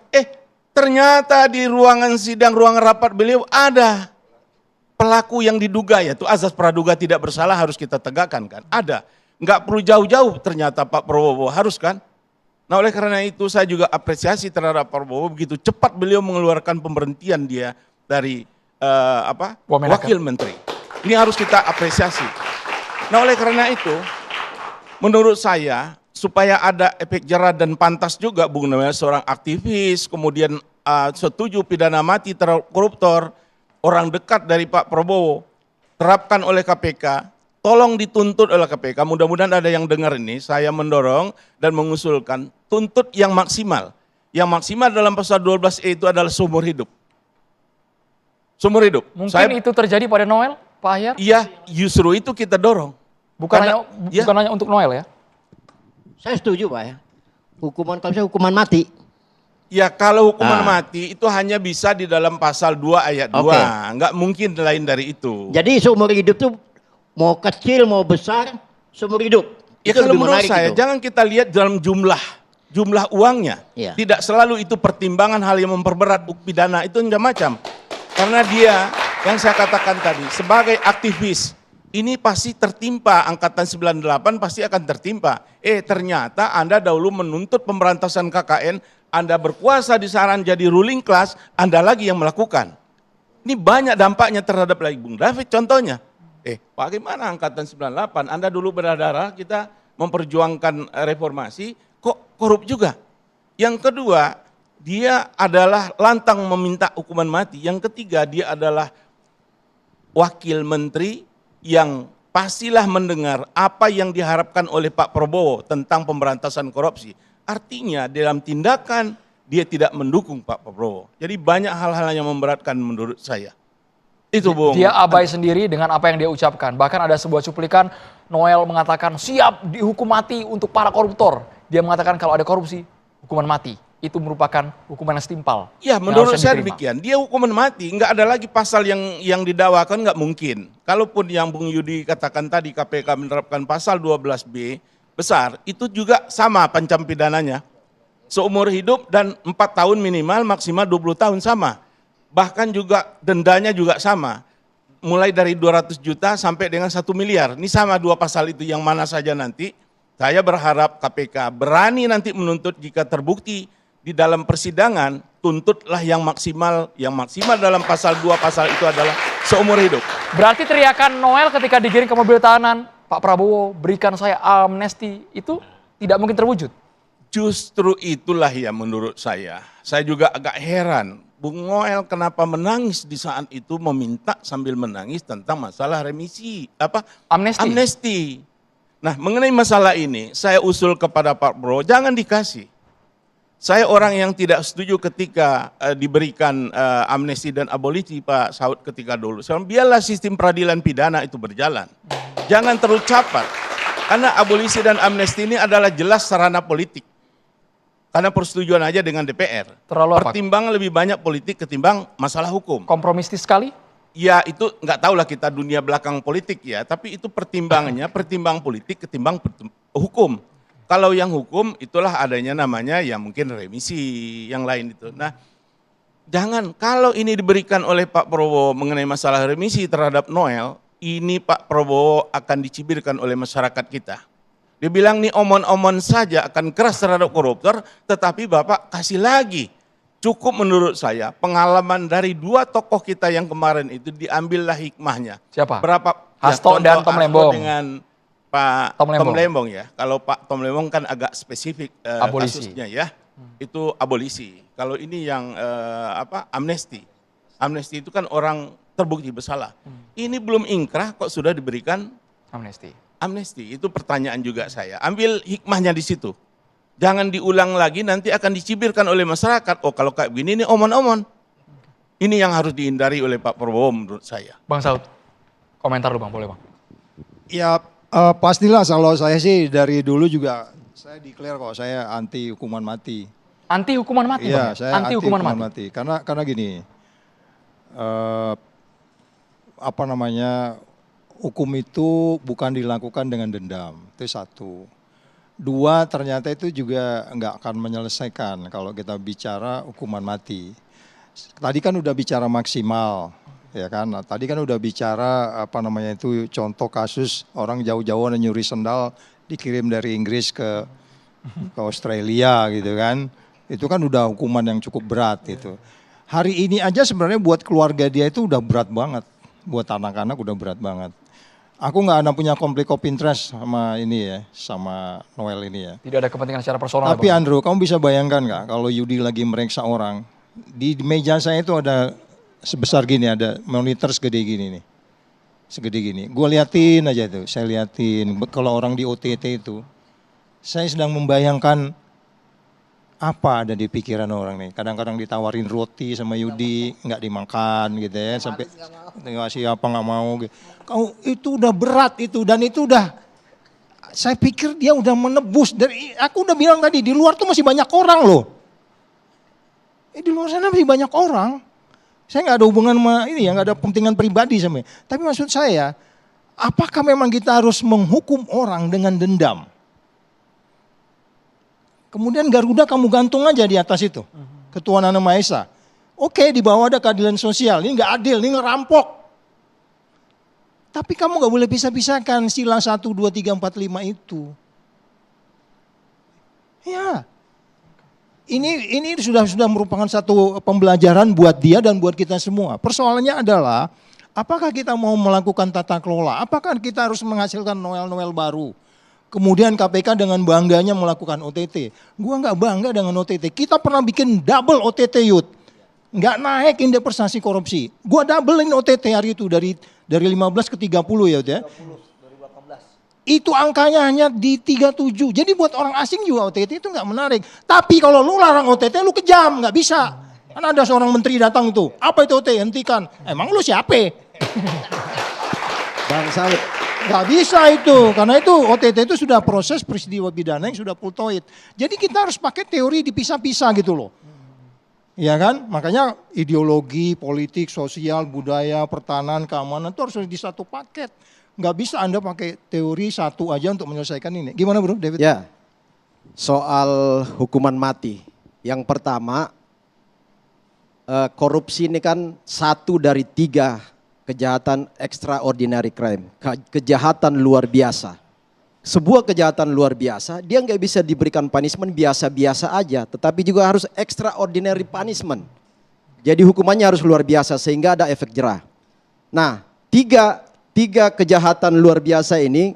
Ternyata di ruangan sidang, ruangan rapat beliau ada pelaku yang diduga, yaitu azas praduga tidak bersalah harus kita tegakkan kan. Ada. Nggak perlu jauh-jauh ternyata Pak Prabowo harus kan. Nah oleh karena itu saya juga apresiasi terhadap Pak Prabowo, begitu cepat beliau mengeluarkan pemberhentian dia dari wakil menteri. Ini harus kita apresiasi. Nah oleh karena itu, menurut saya supaya ada efek jerah dan pantas juga Bung Noel seorang aktivis, kemudian setuju pidana mati terhadap koruptor, orang dekat dari Pak Prabowo, terapkan oleh KPK, tolong dituntut oleh KPK, mudah-mudahan ada yang dengar ini, saya mendorong dan mengusulkan tuntut yang maksimal. Yang maksimal dalam pasal 12E itu adalah seumur hidup. Seumur hidup. Mungkin itu terjadi pada Noel, Pak Ahyar? Iya, justru itu kita dorong. Bukan hanya untuk Noel ya? Saya setuju Pak ya. Hukuman kalau misalnya hukuman mati. Ya kalau hukuman mati itu hanya bisa di dalam pasal 2 ayat 2. Enggak mungkin lain dari itu. Jadi seumur hidup tuh mau kecil mau besar seumur hidup. Ya itu kalau menurut saya itu. jangan kita lihat dalam jumlah uangnya. Ya. Tidak selalu itu pertimbangan hal yang memperberat pidana itu macam. Karena dia yang saya katakan tadi sebagai aktivis ini pasti tertimpa, angkatan 98 pasti akan tertimpa. Ternyata Anda dahulu menuntut pemberantasan KKN, Anda berkuasa di saran jadi ruling class, Anda lagi yang melakukan. Ini banyak dampaknya terhadap lagi Bung David contohnya. Bagaimana angkatan 98, Anda dulu berdarah, kita memperjuangkan reformasi, kok korup juga. Yang kedua, dia adalah lantang meminta hukuman mati. Yang ketiga, dia adalah wakil menteri yang pastilah mendengar apa yang diharapkan oleh Pak Prabowo tentang pemberantasan korupsi. Artinya dalam tindakan dia tidak mendukung Pak Prabowo. Jadi banyak hal-hal yang memberatkan menurut saya. Itu Bung. Dia abai sendiri dengan apa yang dia ucapkan. Bahkan ada sebuah cuplikan Noel mengatakan siap dihukum mati untuk para koruptor. Dia mengatakan kalau ada korupsi, hukuman mati. Itu merupakan hukuman yang setimpal. Ya menurut saya demikian, dia hukuman mati, nggak ada lagi pasal yang didakwakan, nggak mungkin. Kalaupun yang Bung Yudi katakan tadi KPK menerapkan pasal 12B besar, itu juga sama pancam pidananya. Seumur hidup dan 4 tahun minimal, maksimal 20 tahun sama. Bahkan juga dendanya juga sama. Mulai dari 200 juta sampai dengan 1 miliar. Ini sama 2 pasal itu yang mana saja nanti. Saya berharap KPK berani nanti menuntut jika terbukti di dalam persidangan, tuntutlah yang maksimal dalam pasal 2 pasal itu adalah seumur hidup. Berarti teriakan Noel ketika digiring ke mobil tahanan, Pak Prabowo berikan saya amnesti, itu tidak mungkin terwujud. Justru itulah ya menurut saya juga agak heran. Bung Noel kenapa menangis di saat itu, meminta sambil menangis tentang masalah remisi, amnesti. Nah, mengenai masalah ini, saya usul kepada Pak Prabowo, jangan dikasih. Saya orang yang tidak setuju ketika diberikan amnesti dan abolisi Pak Saud ketika dulu. Biarlah sistem peradilan pidana itu berjalan. Jangan terlalu cepat. Karena abolisi dan amnesti ini adalah jelas sarana politik. Karena persetujuan aja dengan DPR. Pertimbangan lebih banyak politik ketimbang masalah hukum. Kompromistis sekali? Ya itu nggak tahulah kita dunia belakang politik ya, tapi itu pertimbangannya pertimbang politik ketimbang hukum. Kalau yang hukum itulah adanya namanya ya mungkin remisi yang lain itu. Nah, jangan kalau ini diberikan oleh Pak Prabowo mengenai masalah remisi terhadap Noel, ini Pak Prabowo akan dicibirkan oleh masyarakat kita. Dia bilang nih omon-omon saja akan keras terhadap koruptor, tetapi Bapak kasih lagi. Cukup menurut saya pengalaman dari 2 tokoh kita yang kemarin itu diambillah hikmahnya. Siapa? Hasto dan Tom Lembong. Dengan Pak Tom Lembong ya. Kalau Pak Tom Lembong kan agak spesifik kasusnya ya. Itu abolisi. Kalau ini yang amnesti. Amnesti itu kan orang terbukti bersalah. Ini belum ingkrah kok sudah diberikan amnesti. Itu pertanyaan juga saya. Ambil hikmahnya di situ. Jangan diulang lagi, nanti akan dicibirkan oleh masyarakat. Oh kalau kayak begini ini omon-omon. Ini yang harus dihindari oleh Pak Prabowo menurut saya. Bang Saud, komentar lu Bang, boleh Bang? Ya pastilah kalau saya sih dari dulu juga saya declare kok saya anti hukuman mati. Anti hukuman mati Iya, Bang? saya anti hukuman mati. Karena gini, hukum itu bukan dilakukan dengan dendam, itu satu. 2, ternyata itu juga nggak akan menyelesaikan kalau kita bicara hukuman mati. Tadi kan udah bicara maksimal, ya kan. Nah, tadi kan udah bicara contoh kasus orang jauh-jauh nyuri sendal dikirim dari Inggris ke Australia gitu kan. Itu kan udah hukuman yang cukup berat itu. Hari ini aja sebenarnya buat keluarga dia itu udah berat banget, buat anak-anak udah berat banget. Aku nggak ada punya konflik of interest sama ini ya, sama Noel ini ya. Tidak ada kepentingan secara personal. Tapi Andrew, kamu bisa bayangkan nggak kalau Yudi lagi meriksa orang, di meja saya itu ada sebesar gini, ada monitor segede gini nih, segede gini. Gue liatin aja tuh, saya liatin. Kalau orang di OTT itu, saya sedang membayangkan apa ada di pikiran orang nih. Kadang-kadang ditawarin roti sama Yudi, nggak dimakan gitu ya, sampai ngasih apa nggak mau gitu. Kau itu udah berat itu, dan itu udah, saya pikir dia udah menebus dari, aku udah bilang tadi di luar tuh masih banyak orang loh. Di luar sana masih banyak orang. Saya nggak ada hubungan sama ini ya, nggak ada kepentingan pribadi sama. Tapi maksud saya, apakah memang kita harus menghukum orang dengan dendam? Kemudian Garuda kamu gantung aja di atas itu, Ketuhanan Maha Esa. Oke, di bawah ada keadilan sosial, ini nggak adil, ini ngerampok. Tapi kamu nggak boleh pisah-pisahkan sila 1, 2, 3, 4, 5 itu. Ya, ini sudah merupakan satu pembelajaran buat dia dan buat kita semua. Persoalannya adalah, apakah kita mau melakukan tata kelola? Apakah kita harus menghasilkan Noel-Noel baru? Kemudian KPK dengan bangganya melakukan OTT. Gua nggak bangga dengan OTT. Kita pernah bikin double OTT Youth. Nggak naik indeks prestasi korupsi. Gua doublein OTT hari itu dari 15 ke 30 ya udah. Itu angkanya hanya di 37. Jadi buat orang asing juga OTT itu nggak menarik. Tapi kalau lu larang OTT lu kejam, nggak bisa. Kan ada seorang menteri datang itu. Apa itu OTT? Hentikan. Emang lu siapa? Bang Saud. Nggak bisa itu, karena itu OTT itu sudah proses peristiwa pidana yang sudah pultoid. Jadi kita harus pakai teori dipisah-pisah gitu loh. Ya kan? Makanya ideologi, politik, sosial, budaya, pertahanan, keamanan itu harus di satu paket. Nggak bisa Anda pakai teori satu aja untuk menyelesaikan ini. Gimana Bro David? Ya, soal hukuman mati. Yang pertama, korupsi ini kan 1 dari 3 kejahatan extraordinary crime, kejahatan luar biasa. sebuah kejahatan luar biasa, dia nggak bisa diberikan punishment biasa-biasa aja, tetapi juga harus extraordinary punishment. Jadi hukumannya harus luar biasa sehingga ada efek jerah. Nah, tiga kejahatan luar biasa ini,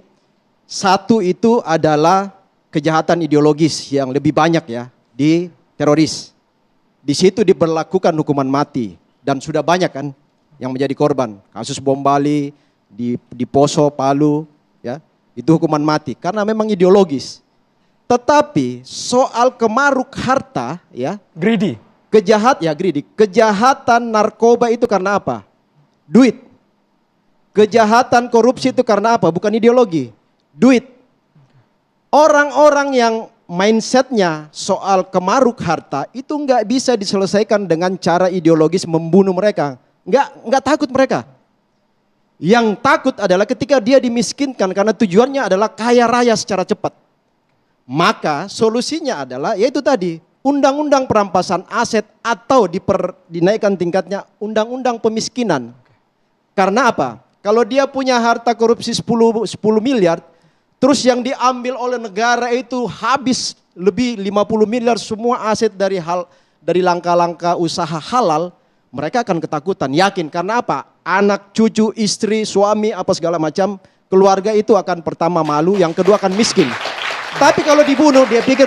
satu itu adalah kejahatan ideologis yang lebih banyak ya di teroris. Di situ diberlakukan hukuman mati dan sudah banyak kan yang menjadi korban. Kasus bom Bali di Poso, Palu, ya. Itu hukuman mati karena memang ideologis. Tetapi soal kemaruk harta ya, Greedy. Kejahatan narkoba itu karena apa? Duit. Kejahatan korupsi itu karena apa? Bukan ideologi. Duit. Orang-orang yang mindsetnya soal kemaruk harta itu nggak bisa diselesaikan dengan cara ideologis membunuh mereka. Nggak takut mereka. Yang takut adalah ketika dia dimiskinkan karena tujuannya adalah kaya raya secara cepat. Maka solusinya adalah yaitu tadi, undang-undang perampasan aset atau dinaikkan tingkatnya undang-undang pemiskinan. Karena apa? Kalau dia punya harta korupsi 10 miliar, terus yang diambil oleh negara itu habis lebih 50 miliar semua aset dari langkah-langkah usaha halal, mereka akan ketakutan, yakin. Karena apa? Anak, cucu, istri, suami, apa segala macam, keluarga itu akan pertama malu, yang kedua akan miskin. Tapi kalau dibunuh, dia pikir,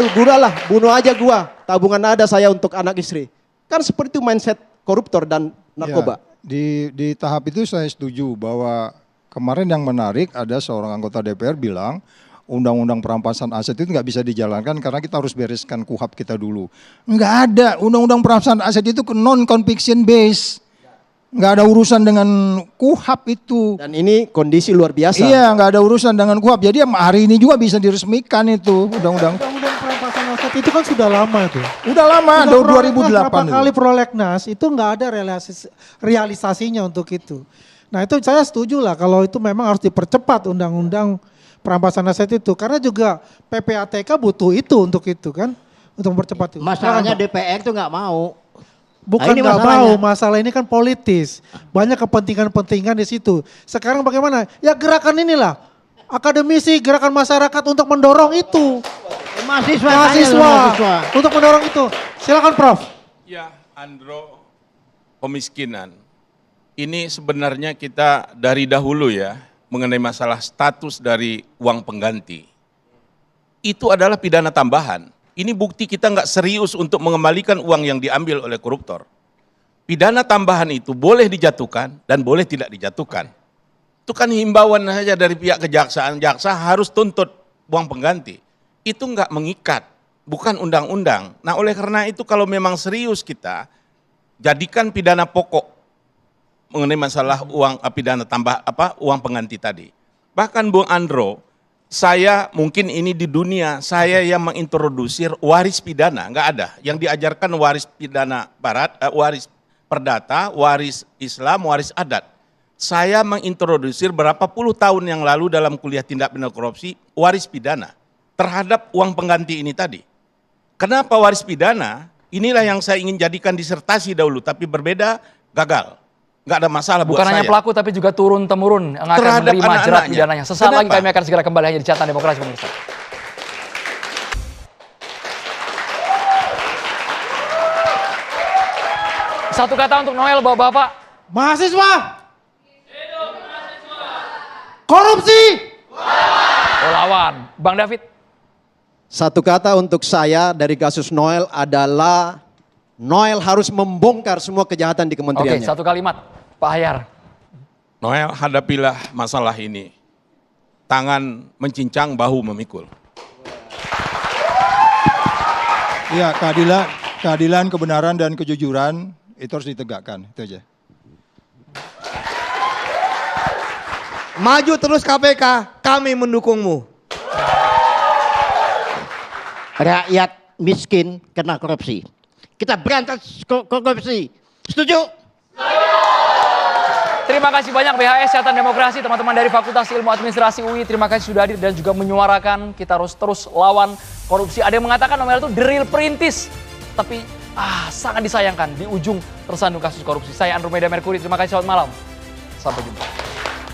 bunuh aja gua, tabungan ada saya untuk anak istri. Kan seperti itu mindset koruptor dan narkoba. Ya, di tahap itu saya setuju bahwa kemarin yang menarik ada seorang anggota DPR bilang, undang-undang perampasan aset itu nggak bisa dijalankan karena kita harus bereskan KUHAP kita dulu. Nggak ada, undang-undang perampasan aset itu non-conviction base. Nggak ada urusan dengan KUHAP itu. Dan ini kondisi luar biasa. Iya, nggak ada urusan dengan KUHAP. Jadi hari ini juga bisa diresmikan itu undang-undang. Undang-undang perampasan aset itu kan sudah lama itu. Udah lama, 2008 berapa kali prolegnas itu nggak ada realisasinya untuk itu. Nah itu saya setuju lah kalau itu memang harus dipercepat undang-undang perampasan aset itu. Karena juga PPATK butuh itu untuk itu kan. Untuk mempercepat itu. Masalahnya DPR itu nggak mau. Bukan nggak mau, masalah ini kan politis. Banyak kepentingan-kepentingan di situ. Sekarang bagaimana? Ya gerakan inilah. Akademisi, gerakan masyarakat untuk mendorong itu. Mahasiswa. Untuk mendorong itu. Silakan Prof. Ya, Andro, pemiskinan. Ini sebenarnya kita dari dahulu ya, mengenai masalah status dari uang pengganti. Itu adalah pidana tambahan. Ini bukti kita nggak serius untuk mengembalikan uang yang diambil oleh koruptor. Pidana tambahan itu boleh dijatuhkan dan boleh tidak dijatuhkan. Itu kan himbauan saja dari pihak kejaksaan. Jaksa harus tuntut uang pengganti. Itu nggak mengikat, bukan undang-undang. Nah oleh karena itu kalau memang serius kita, jadikan pidana pokok mengenai masalah uang pidana tambah uang pengganti tadi. Bahkan Bung Andro, saya mungkin ini di dunia, saya yang mengintrodusir waris pidana, nggak ada. Yang diajarkan waris pidana barat, waris perdata, waris Islam, waris adat. Saya mengintrodusir berapa puluh tahun yang lalu dalam kuliah tindak pidana korupsi, waris pidana terhadap uang pengganti ini tadi. Kenapa waris pidana? Inilah yang saya ingin jadikan disertasi dahulu, tapi berbeda, gagal. Nggak ada masalah buat Bukan hanya saya. pelaku tapi juga turun-temurun yang akan Terhadap menerima jerat anak-anaknya. pidananya. Sesaat lagi Kenapa? kami akan segera kembali hanya di Catatan Demokrasi pemirsa. Satu kata untuk Noel Bapak-Bapak. Mahasiswa. Korupsi. Lawan. Bang David. Satu kata untuk saya dari kasus Noel adalah Noel harus membongkar semua kejahatan di Oke, kementeriannya. satu kalimat. Pak Hayar. Noel, hadapilah masalah ini. Tangan mencincang, bahu memikul. Ya, keadilan, kebenaran dan kejujuran itu harus ditegakkan. Itu aja. Maju terus KPK, kami mendukungmu. Rakyat miskin kena korupsi. Kita berantas korupsi. Setuju? Terima kasih banyak BHS Catatan Demokrasi, teman-teman dari Fakultas Ilmu Administrasi UI. Terima kasih sudah hadir dan juga menyuarakan. Kita harus terus lawan korupsi. Ada yang mengatakan Noel itu the real perintis. Tapi sangat disayangkan di ujung tersandung kasus korupsi. Saya Andromeda Mercury, terima kasih, selamat malam. Sampai jumpa.